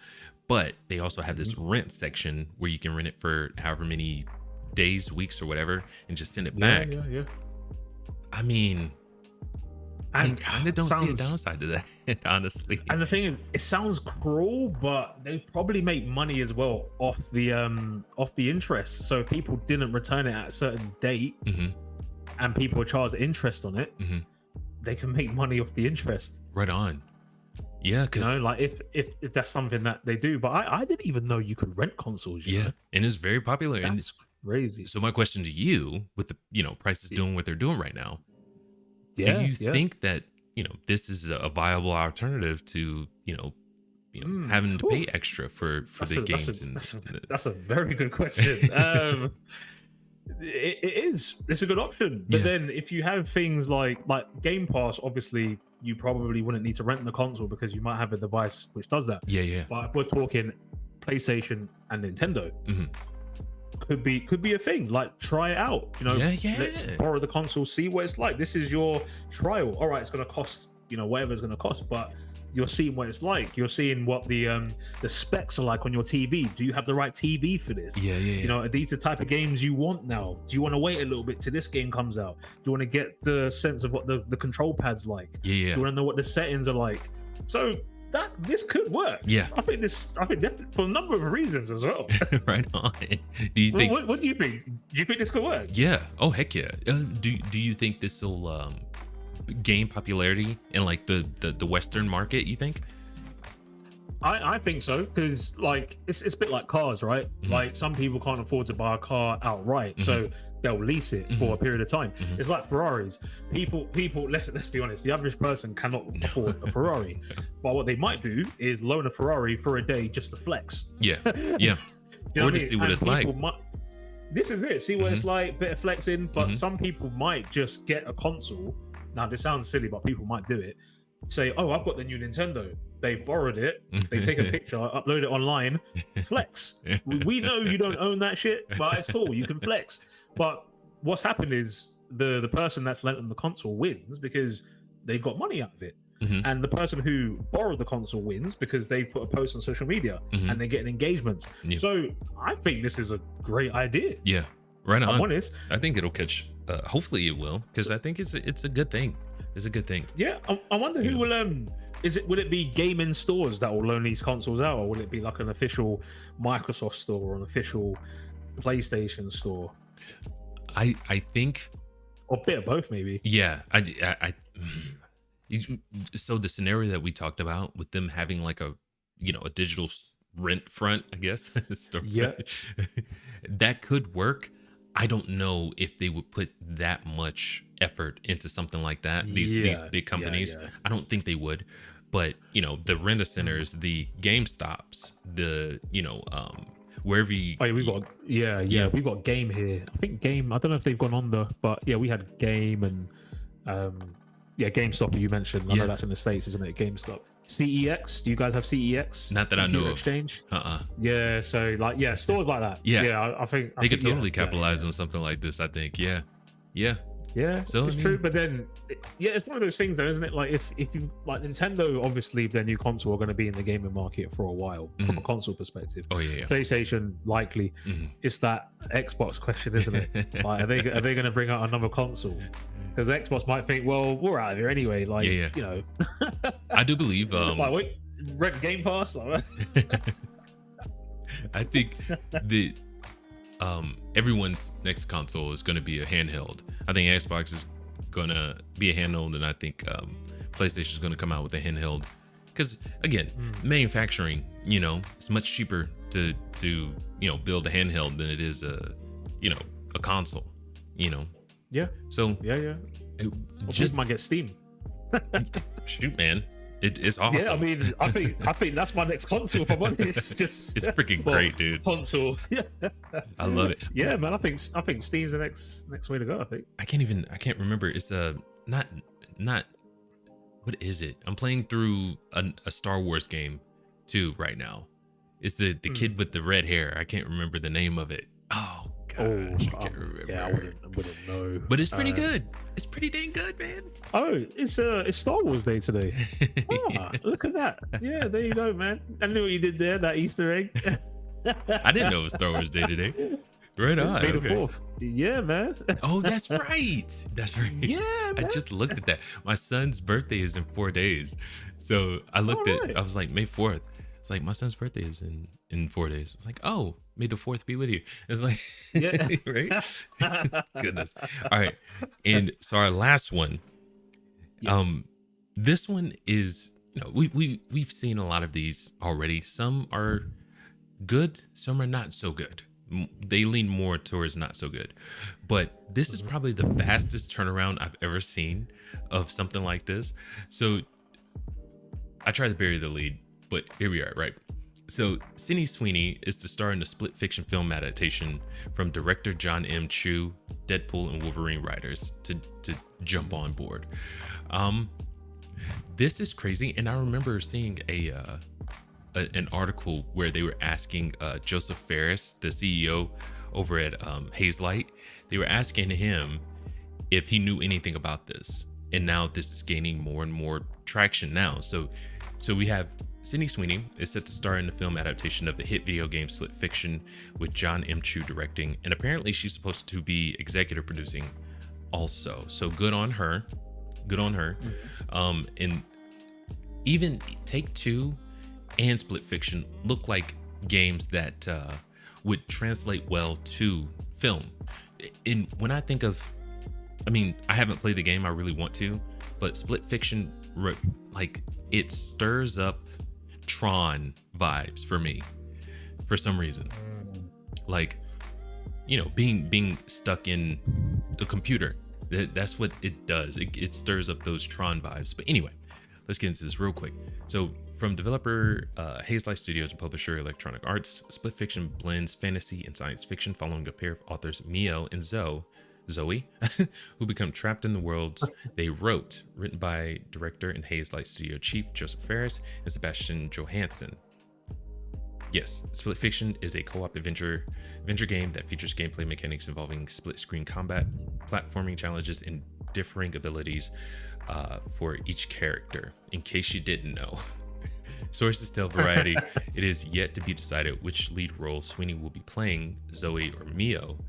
but they also have this rent section where you can rent it for however many days, weeks, or whatever, and just send it back. Yeah. I mean, I kind of don't see a downside to that, honestly. And the thing is, it sounds cruel, but they probably make money as well off the interest. So if people didn't return it at a certain date, and people charge interest on it, they can make money off the interest. Right on. Yeah, because like if that's something that they do. But I didn't even know you could rent consoles. You know? And it's very popular. That's crazy. So my question to you, with the prices doing what they're doing right now, do you think that this is a viable alternative to having to pay extra for the games? That's a very good question. It is. It's a good option. But then if you have things like Game Pass, obviously you probably wouldn't need to rent the console because you might have a device which does that. Yeah. But if we're talking PlayStation and Nintendo, could be a thing. Like, try it out. Let's borrow the console, see what it's like. This is your trial. All right, it's going to cost whatever it's going to cost, but you're seeing what it's like. You're seeing what the specs are like on your TV. Do you have the right TV for this? Yeah. Are these the type of games you want now? Do you want to wait a little bit till this game comes out? Do you want to get the sense of what the control pad's like? Yeah. Do you want to know what the settings are like? So this could work. Yeah. I think definitely for a number of reasons as well. Right on. Do you think? What do you think? Do you think this could work? Yeah. Oh, heck yeah. Do you think this will gain popularity in like the Western market, you think? I think so, because like it's a bit like cars, right? Like some people can't afford to buy a car outright, so they'll lease it for a period of time. It's like Ferraris. People. Let's be honest. The average person cannot afford a Ferrari, but what they might do is loan a Ferrari for a day just to flex. Yeah. Or to see what it's like. This is it. See what it's like, bit of flexing. But some people might just get a console. Now, this sounds silly, but people might do it. Say, oh, I've got the new Nintendo. They've borrowed it. They take a picture, upload it online, flex. We know you don't own that shit, but it's cool. You can flex. But what's happened is the person that's lent them the console wins because they've got money out of it. And the person who borrowed the console wins because they've put a post on social media and they're getting engagements. So I think this is a great idea. Yeah, right on. I'm honest. I think it'll catch. Hopefully it will, because I think it's a good thing. It's a good thing. Yeah, I wonder who will will it be gaming stores that will loan these consoles out, or will it be like an official Microsoft store or an official PlayStation store? I think, or a bit of both, maybe. Yeah, so the scenario that we talked about with them having like a digital rent front, I guess, yeah, that could work. I don't know if they would put that much effort into something like that. These big companies, I don't think they would. But the rent centers, the GameStops, the wherever you. Oh, we got Game here. I think Game. I don't know if they've gone under, but yeah, we had Game and GameStop. You mentioned. I know that's in the States, isn't it? GameStop. CEX. Do you guys have CEX? Not that I know of. Exchange. Yeah. So stores like that. Yeah. I think they could totally capitalize on something like this. I think. Yeah. So it's true, but then it's one of those things, though, isn't it? Like if you like Nintendo, obviously their new console are going to be in the gaming market for a while from a console perspective. Oh yeah. PlayStation likely. It's that Xbox question, isn't it? Like, are they going to bring out another console? Because Xbox might think, well, we're out of here anyway. I do believe. Rent Game Pass. I think the everyone's next console is going to be a handheld. I think Xbox is going to be a handheld, and I think PlayStation is going to come out with a handheld. Because again, manufacturing, it's much cheaper to build a handheld than it is a console. Yeah. So Just might get Steam. Shoot, man. It's awesome. Yeah, I mean, I think that's my next console. If I'm honest, it's freaking great, dude. Console. Yeah. I love it. Yeah, man. I think Steam's the next way to go. I think. I can't remember. It's not. What is it? I'm playing through a Star Wars game too right now. It's the kid with the red hair. I can't remember the name of it. Oh gosh, I can't remember. Yeah, I wouldn't know. But it's pretty good. It's pretty dang good, man. Oh, it's Star Wars Day today. Look at that. Yeah, there you go, man. I knew what you did there. That Easter egg. I didn't know it was Star Wars Day today. Right on. May the 4th. Yeah, man. Oh, that's right. That's right. Yeah, man. I just looked at that. My son's birthday is in 4 days. So I looked at, I was like, May 4th. It's like, my son's birthday is in 4 days. It's like, oh, may the 4th be with you. It's like, yeah. Right? Goodness. All right. And so our last one, this one is, we've seen a lot of these already. Some are good. Some are not so good. They lean more towards not so good, but this is probably the fastest turnaround I've ever seen of something like this. So I tried to bury the lead, but here we are, right? So Sydney Sweeney is to star in the split fiction film adaptation from director John M. Chu, Deadpool and Wolverine writers to jump on board. This is crazy, and I remember seeing an article where they were asking Joseph Ferris, the CEO over at Hazelight, they were asking him if he knew anything about this. And now this is gaining more and more traction now. So we have Sydney Sweeney is set to star in the film adaptation of the hit video game Split Fiction with John M. Chu directing. And apparently she's supposed to be executive producing also. So good on her. Good on her. And even Take-Two and Split Fiction look like games that would translate well to film. And when I think of, I haven't played the game, I really want to, but Split Fiction, like, it stirs up Tron vibes for me, for some reason. Like, being stuck in a computer. That's what it does. It stirs up those Tron vibes. But anyway, let's get into this real quick. So from developer Hazelight Studios and publisher Electronic Arts, Split Fiction blends fantasy and science fiction following a pair of authors, Mio and Zoe, who become trapped in the worlds they wrote, written by director and Hazelight Studio chief Joseph Fares and Sebastian Johansson. Yes, Split Fiction is a co-op adventure game that features gameplay mechanics involving split-screen combat, platforming challenges, and differing abilities for each character. In case you didn't know, sources tell Variety it is yet to be decided which lead role Sweeney will be playing, Zoe or Mio.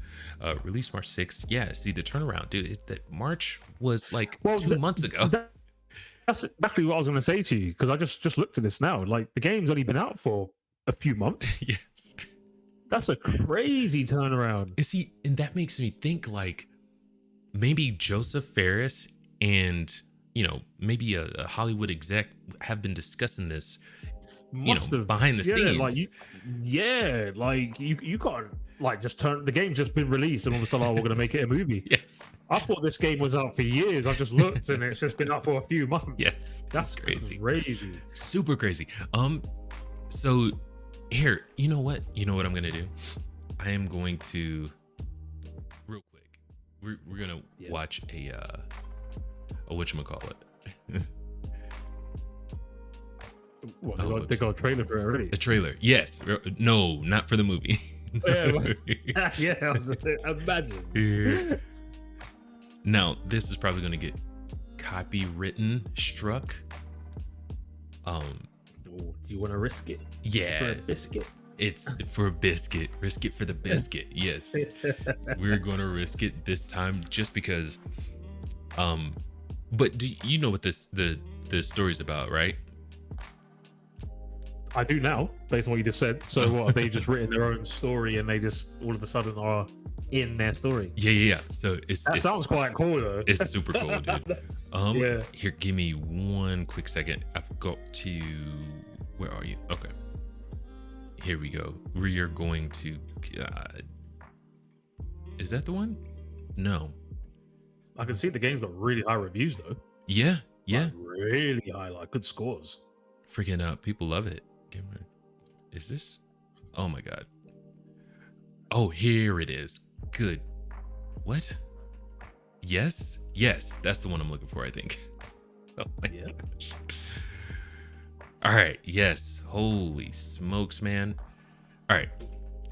Released March 6th. Yeah, see the turnaround, dude. That March was like 2 months ago. That's exactly what I was going to say to you, because I just looked at this now. Like, the game's only been out for a few months. Yes, that's a crazy turnaround. And that makes me think like maybe Joseph Fares and maybe a Hollywood exec have been discussing this behind the scenes. You can't just turn the game's just been released and all of a sudden we're going to make it a movie. Yes, I thought this game was out for years. I just looked and it's just been out for a few months. Yes, that's crazy, super crazy. So here, you know what I'm gonna do? I am going to real quick. We're gonna watch a whatchamacallit. What? They got a trailer for it already? A trailer, yes. No, not for the movie. Yeah, I was imagine. Now, this is probably gonna get copywritten struck. Do you want to risk it? Yeah. For a biscuit? It's for a biscuit. Risk it for the biscuit. Yes. We're going to risk it this time just because. But do you know what the story's about, right? I do now, based on what you just said. So what, have they just written their own story and they just all of a sudden are in their story? Yeah. So it sounds quite cool though. It's super cool, dude. Here, give me one quick second. I've got to. Where are you? Okay. Here we go. We are going to. Is that the one? No. I can see the game's got really high reviews though. Yeah. Like, really high, like good scores. Freaking up. People love it. Is this? Oh my god. Oh, here it is. Good. What? Yes. That's the one I'm looking for, I think. Oh my gosh. All right. Yes. Holy smokes, man. All right.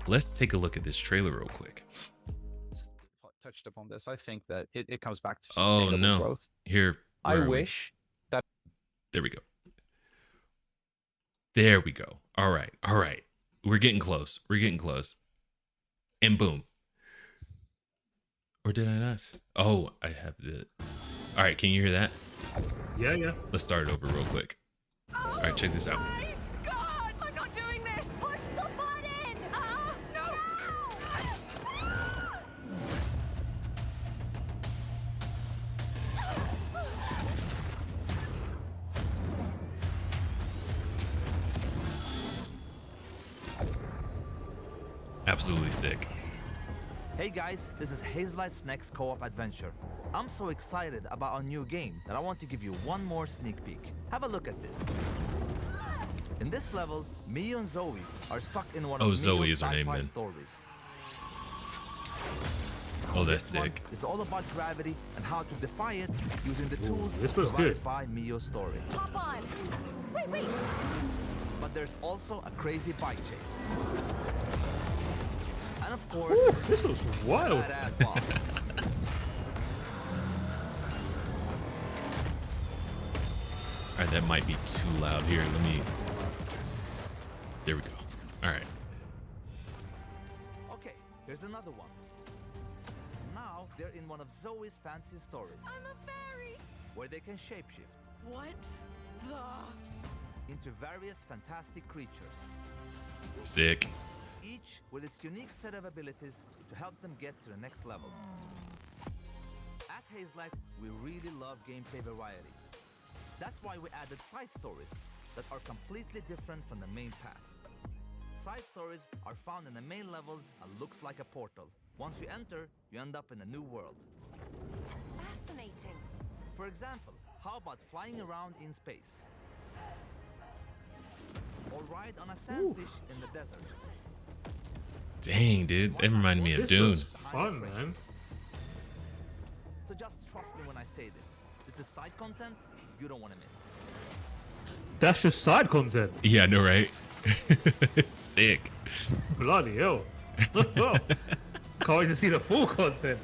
Let's take a look at this trailer real quick. Touched upon this. I think that it comes back to sustainable growth. Here. I wish that. There we go. All right. We're getting close. And boom. Or did I not? Oh, I have the. All right. Can you hear that? Yeah. Let's start it over real quick. All right, check this out. God, I'm not doing this. Push the button. No. Absolutely sick. Hey guys, this is Hazelight's next co-op adventure. I'm so excited about our new game that I want to give you one more sneak peek. Have a look at this. In this level, Mio and Zoe are stuck in one of Zoe Mio's is her name sci-fi then. stories. Oh, that's This one sick. is all about gravity and how to defy it using the tools this looks provided good. by Mio's story. Hop on. Wait. But there's also a crazy bike chase. And of course, Ooh, this looks wild. badass boss. All right, that might be too loud here. There we go. All right. Okay, here's another one. Now they're in one of Zoe's fancy stories I'm a fairy. where they can shapeshift What the? into various fantastic creatures, Sick. each with its unique set of abilities to help them get to the next level. At Hazelight, we really love gameplay variety. That's why we added side stories that are completely different from the main path. Side stories are found in the main levels and looks like a portal. Once you enter, you end up in a new world. Fascinating. For example, how about flying around in space? Or ride on a sandfish in the desert? Dang, dude, that reminded me of This Dune. looks fun, man. So just trust me when I say this. This is side content you don't want to miss. That's just side content. Yeah, I know, right? Sick. Bloody hell. Can't wait to see the full content.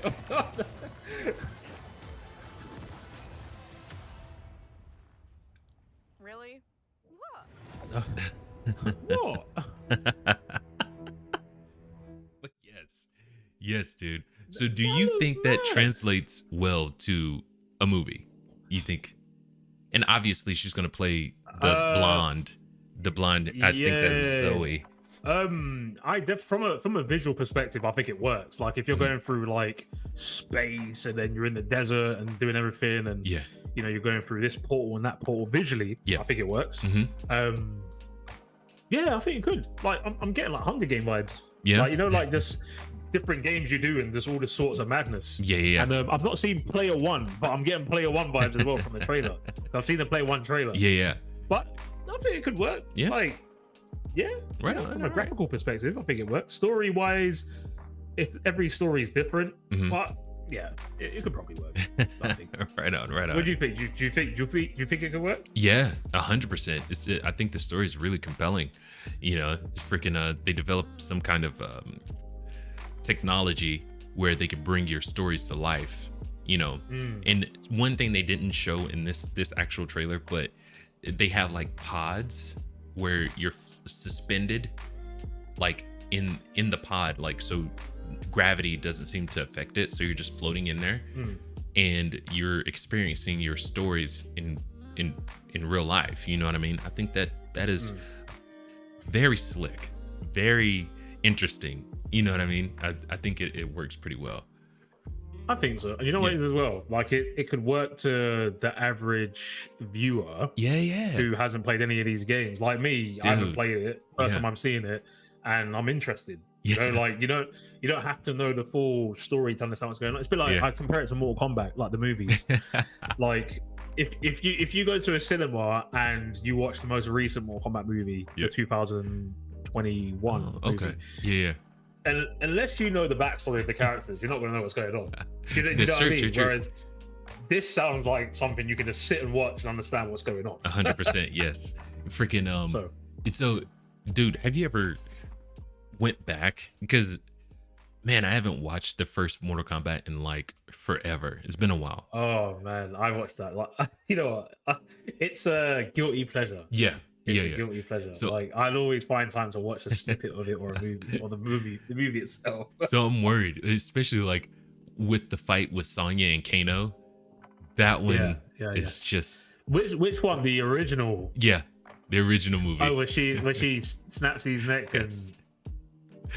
Really? What? What? But yes, dude. So do you think that translates well to a movie? You think? And obviously she's gonna play the blonde. The blonde, I think that is Zoe. From a visual perspective, I think it works. Like if you're going through like space and then you're in the desert and doing everything, and you know you're going through this portal and that portal visually, I think it works. Yeah, I think it could. Like I'm getting like Hunger Game vibes. Yeah, like, you know, like just different games you do and there's all the sorts of madness. Yeah. And I've not seen Player One, but I'm getting Player One vibes as well from the trailer. I've seen the Player One trailer. Yeah. But I think it could work. Yeah. Like, right on. From a graphical perspective, I think it works. Story wise, if every story is different, but yeah, it could probably work. I think. Right on. What do you think? Do you think it could work? Yeah, 100%. I think the story is really compelling. You know, it's freaking. They developed some kind of technology where they could bring your stories to life. You know, and one thing they didn't show in this actual trailer, but they have like pods where you're suspended, like in the pod, like so gravity doesn't seem to affect it, so you're just floating in there, and you're experiencing your stories in real life. You know what I mean? I think that is very slick, very interesting. You know what I mean? I think it works pretty well. I think so. And you know what it is as well? Like it could work to the average viewer. Who hasn't played any of these games. Like me, I haven't played it. First time I'm seeing it, and I'm interested. You know, like you don't have to know the full story to understand what's going on. It's a bit like I compare it to Mortal Kombat, like the movies. Like if you go to a cinema and you watch the most recent Mortal Kombat movie, the 2021 movie. And unless you know the backstory of the characters, you're not going to know what's going on. You know what I mean? Whereas this sounds like something you can just sit and watch and understand what's going on. 100%, yes. Freaking so, dude, have you ever went back? Because man, I haven't watched the first Mortal Kombat in like forever. It's been a while. Oh man, I watched that. Like, you know what? It's a guilty pleasure. It's a guilty pleasure. So, like, I'd always find time to watch a snippet of it or a movie or the movie itself. So I'm worried, especially like with the fight with Sonya and Kano. That one is just which one? The original? Yeah, the original movie. Oh, where she snaps his neck and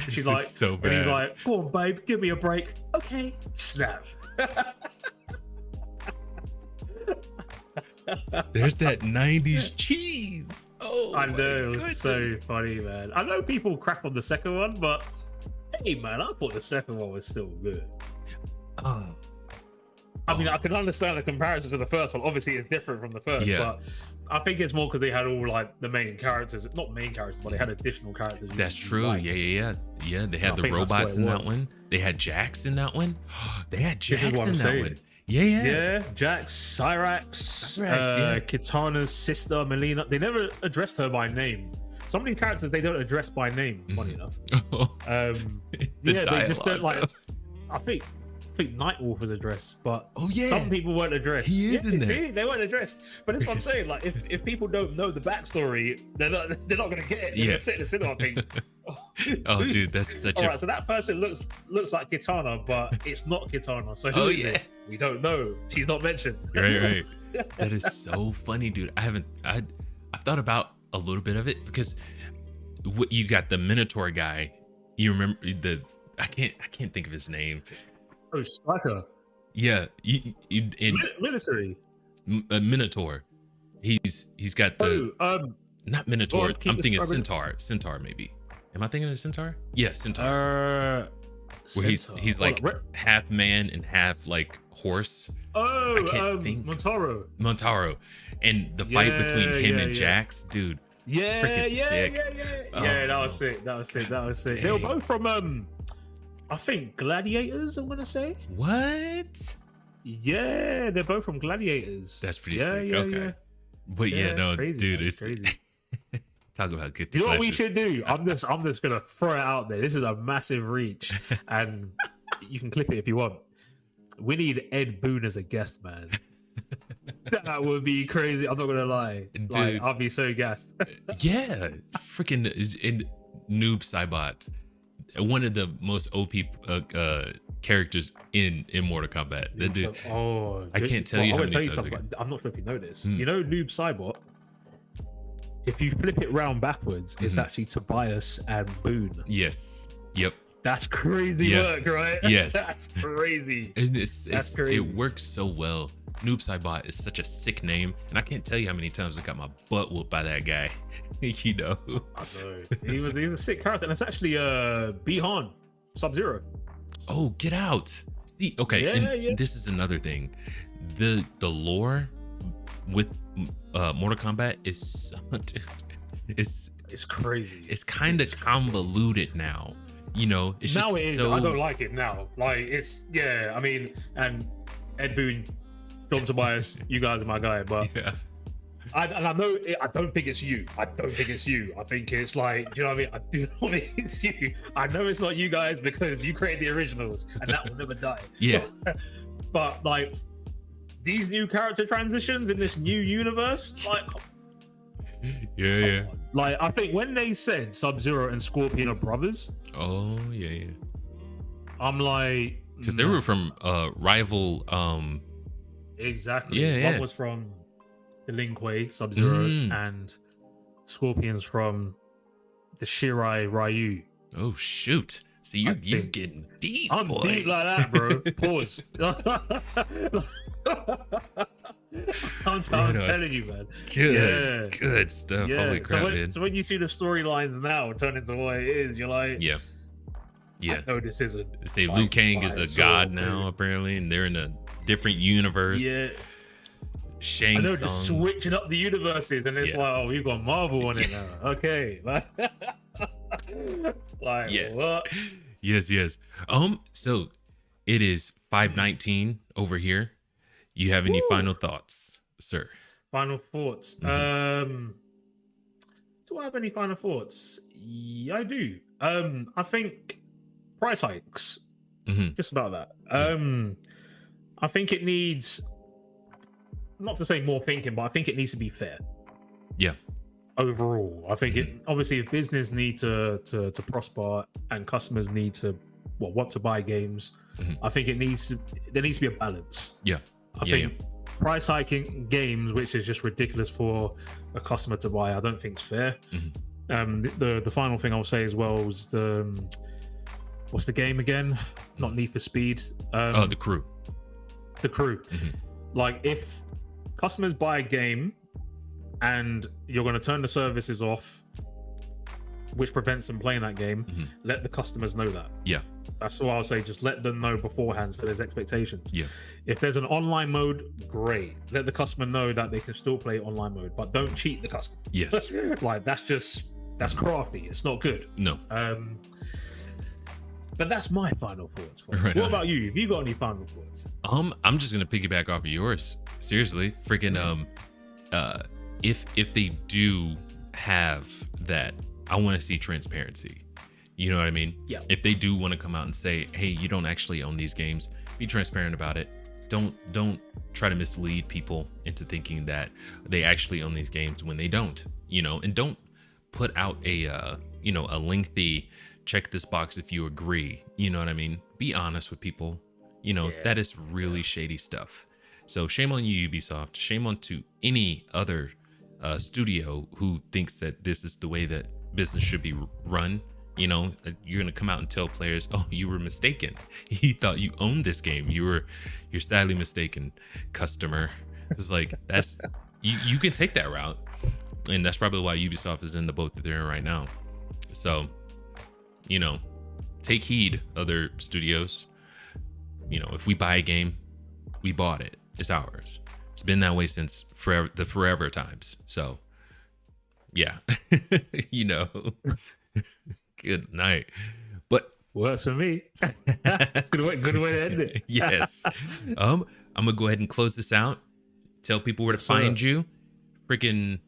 she's like, so bad. And he's like, "Go on, babe, give me a break." Okay, snap. There's that 90s cheese. Oh, I know, it was so funny, man. I know people crap on the second one, but hey, man, I thought the second one was still good. I mean, I can understand the comparison to the first one. Obviously, it's different from the first, but I think it's more because they had all like the main characters, not main characters, but they had additional characters. That's true. Like. Yeah. They had the robots in that one. They had Jax in that one. They had Jax in that one. Yeah. Jax, Cyrax, Kitana's sister, Melina. They never addressed her by name. Some of these characters they don't address by name. Funny enough. They just don't like. I think Nightwolf was addressed, but some people weren't addressed. He is in there. See, they weren't addressed. But that's what I'm saying. Like, if people don't know the backstory, they're not going to get it. They're going to sit in the cinema and think, oh, dude, that's such All right, so that person looks like Kitana, but it's not Kitana. So who is it? We don't know. She's not mentioned. Right. That is so funny, dude. I've thought about a little bit of it because you got the Minotaur guy. You remember I can't think of his name. Oh, Striker. Yeah, military. Minotaur. He's got the not Minotaur. I'm thinking Centaur. Centaur maybe. Am I thinking of Centaur? Yeah, Centaur. where he's like half man and half like horse. Oh, I can't think. Montaro, and the fight between him and Jax, dude. Yeah, sick. That was sick. That was sick. Dang. They were both from I think Gladiators. I'm gonna say. What? Yeah, they're both from Gladiators. That's pretty sick. Okay. But no, crazy, dude, man. it's crazy. Talk about good. You know what we should do? I'm just gonna throw it out there. This is a massive reach, and you can clip it if you want. We need Ed Boon as a guest, man. That would be crazy. I'm not gonna lie. Dude, like, I'll be so gassed. Yeah, freaking Noob Saibot, one of the most OP characters in Mortal Kombat. That dude. I can't tell you how many times. I'm not sure if you know this. You know Noob Saibot. If you flip it round backwards, it's actually Tobias and Boone. Yes. Yep. That's crazy work, right? Yes. That's crazy. That's crazy. It works so well. Noob Saibot is such a sick name, and I can't tell you how many times I got my butt whooped by that guy. You know. I know. He was a sick character, and it's actually Bihan Sub-Zero. Oh, get out. See, okay, this is another thing. The lore with Mortal Kombat is so, dude, it's crazy. It's kind of convoluted now. You know, it's now just it is. So... I don't like it now. Like it's I mean, and Ed Boon, John Tobias, you guys are my guy, but I know I don't think it's you. I think it's like, do you know what I mean? I do not think it's you. I know it's not you guys because you created the originals, and that will never die. Yeah. But like these new character transitions in this new universe, like. Yeah. Like I think when they said Sub-Zero and Scorpion are brothers. Oh yeah. I'm like, because they were from rival. Exactly. Yeah. One was from the Lin Kuei Sub-Zero, and Scorpion's from the Shirai Ryu. Oh shoot! See, you're getting deep. I'm deep like that, bro. Pause. I'm telling you, man. Good stuff. Yeah. Holy crap, man. So when you see the storylines now turn into what it is, you're like, yeah. I know this isn't. They say Liu Kang is a god now, apparently, and they're in a different universe. Yeah. Shang I know, Tsung. just switching up the universes, and it's like, oh, we've got Marvel on it now. Okay. Like yes. What? Yes. So it is 5:19 over here. You have any final thoughts, sir? Final thoughts. Do I have any final thoughts? Yeah, I do. I think price hikes. Just about that. I think it needs, not to say more thinking, but I think it needs to be fair. Yeah. Overall, I think it obviously, if business need to prosper and customers need to want to buy games, I think there needs to be a balance. Yeah. I think price hiking games, which is just ridiculous for a customer to buy, I don't think it's fair. The final thing I'll say as well was what's the game again? Not Need for Speed. The Crew. The Crew. Like, if customers buy a game and you're going to turn the services off, which prevents them playing that game, let the customers know that. Yeah. That's all I'll say. Just let them know beforehand so there's expectations. Yeah. If there's an online mode, great. Let the customer know that they can still play online mode, but don't cheat the customer. Yes. Like, that's crafty. It's not good. No. But that's my final thoughts. Right. What about you? Have you got any final thoughts? I'm just gonna piggyback off of yours. Seriously, freaking if they do have that, I want to see transparency. You know what I mean? Yeah. If they do want to come out and say, hey, you don't actually own these games, be transparent about it. Don't try to mislead people into thinking that they actually own these games when they don't, you know, and don't put out a lengthy check this box if you agree. You know what I mean? Be honest with people. You know, that is really shady stuff. So shame on you, Ubisoft. Shame on to any other studio who thinks that this is the way that business should be run. You know, you're gonna come out and tell players, "Oh, you were mistaken. You thought you owned this game. You're sadly mistaken, customer." It's like, that's you can take that route, and that's probably why Ubisoft is in the boat that they're in right now. So, you know, take heed, other studios. You know, if we buy a game, we bought it. It's ours. It's been that way since forever times. So, yeah, you know, good night. But works for me. Good way to end it. Yes. I'm gonna go ahead and close this out. Tell people where to find you. Freaking.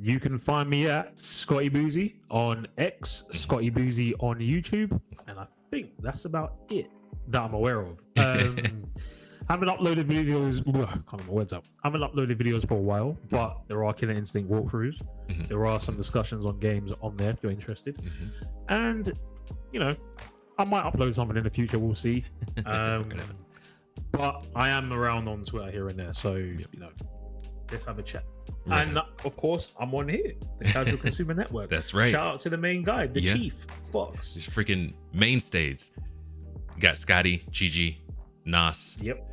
You can find me at Scotty Boozy on X, Scotty Boozy on YouTube, and I think that's about it that I'm aware of. Haven't uploaded videos. Can't get my words out. Haven't uploaded videos for a while, but there are Killer Instinct walkthroughs. There are some discussions on games on there if you're interested, and you know, I might upload something in the future. We'll see. But I am around on Twitter here and there, so you know, let's have a chat. Right. And of course, I'm on here, the Casual Consumer Network. That's right. Shout out to the main guy, the chief, Fox. These freaking mainstays. You got Scotty, Gigi, Nas. Yep.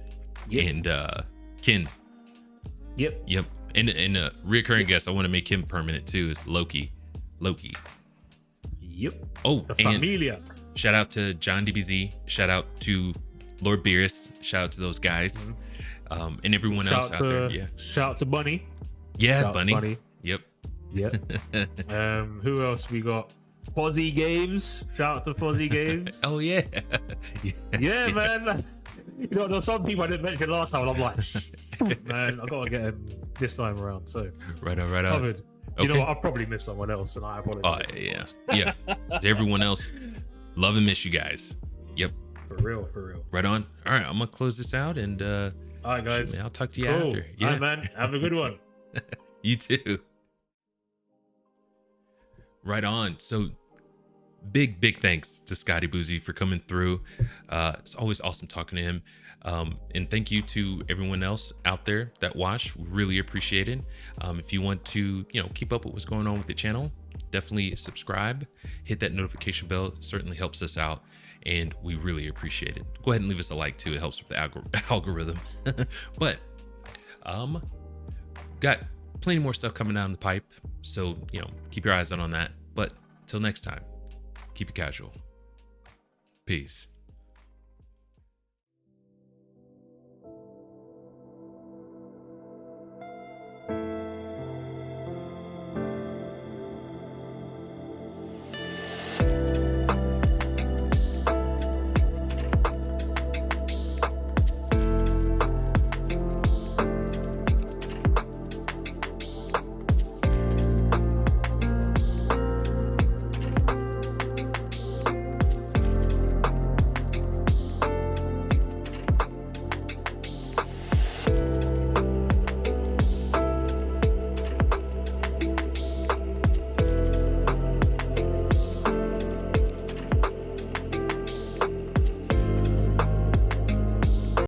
And Kin. Yep. And a recurring guest, I want to make him permanent too, is Loki. Yep. Oh, the and Familia. Shout out to John DBZ. Shout out to Lord Beerus. Shout out to those guys. And everyone else out there. Yeah. Shout out to Bunny. Yeah, Shout Bunny. Yep. Who else we got? Fozzy Games. Shout out to Fozzy Games. Oh yeah. Yeah, man. You know, there's some people I didn't mention last time, and I'm like, man, I gotta get him this time around. So right on. Covered. You know what? I've probably missed someone else, and I apologize. Yeah. To everyone else, love and miss you guys. Yep. For real. Right on. All right, I'm gonna close this out, and all right, guys. I'll talk to you cool. after. Yeah, all right, man. Have a good one. You too. Right on. So big thanks to Scotty Boozy for coming through. It's always awesome talking to him. And thank you to everyone else out there that watched. We really appreciate it. If you want to, keep up with what's going on with the channel, definitely subscribe, hit that notification bell. It certainly helps us out, and we really appreciate it. Go ahead and leave us a like too. It helps with the algorithm. But got plenty more stuff coming down the pipe, so keep your eyes out on that. But till next time, keep it casual. Peace.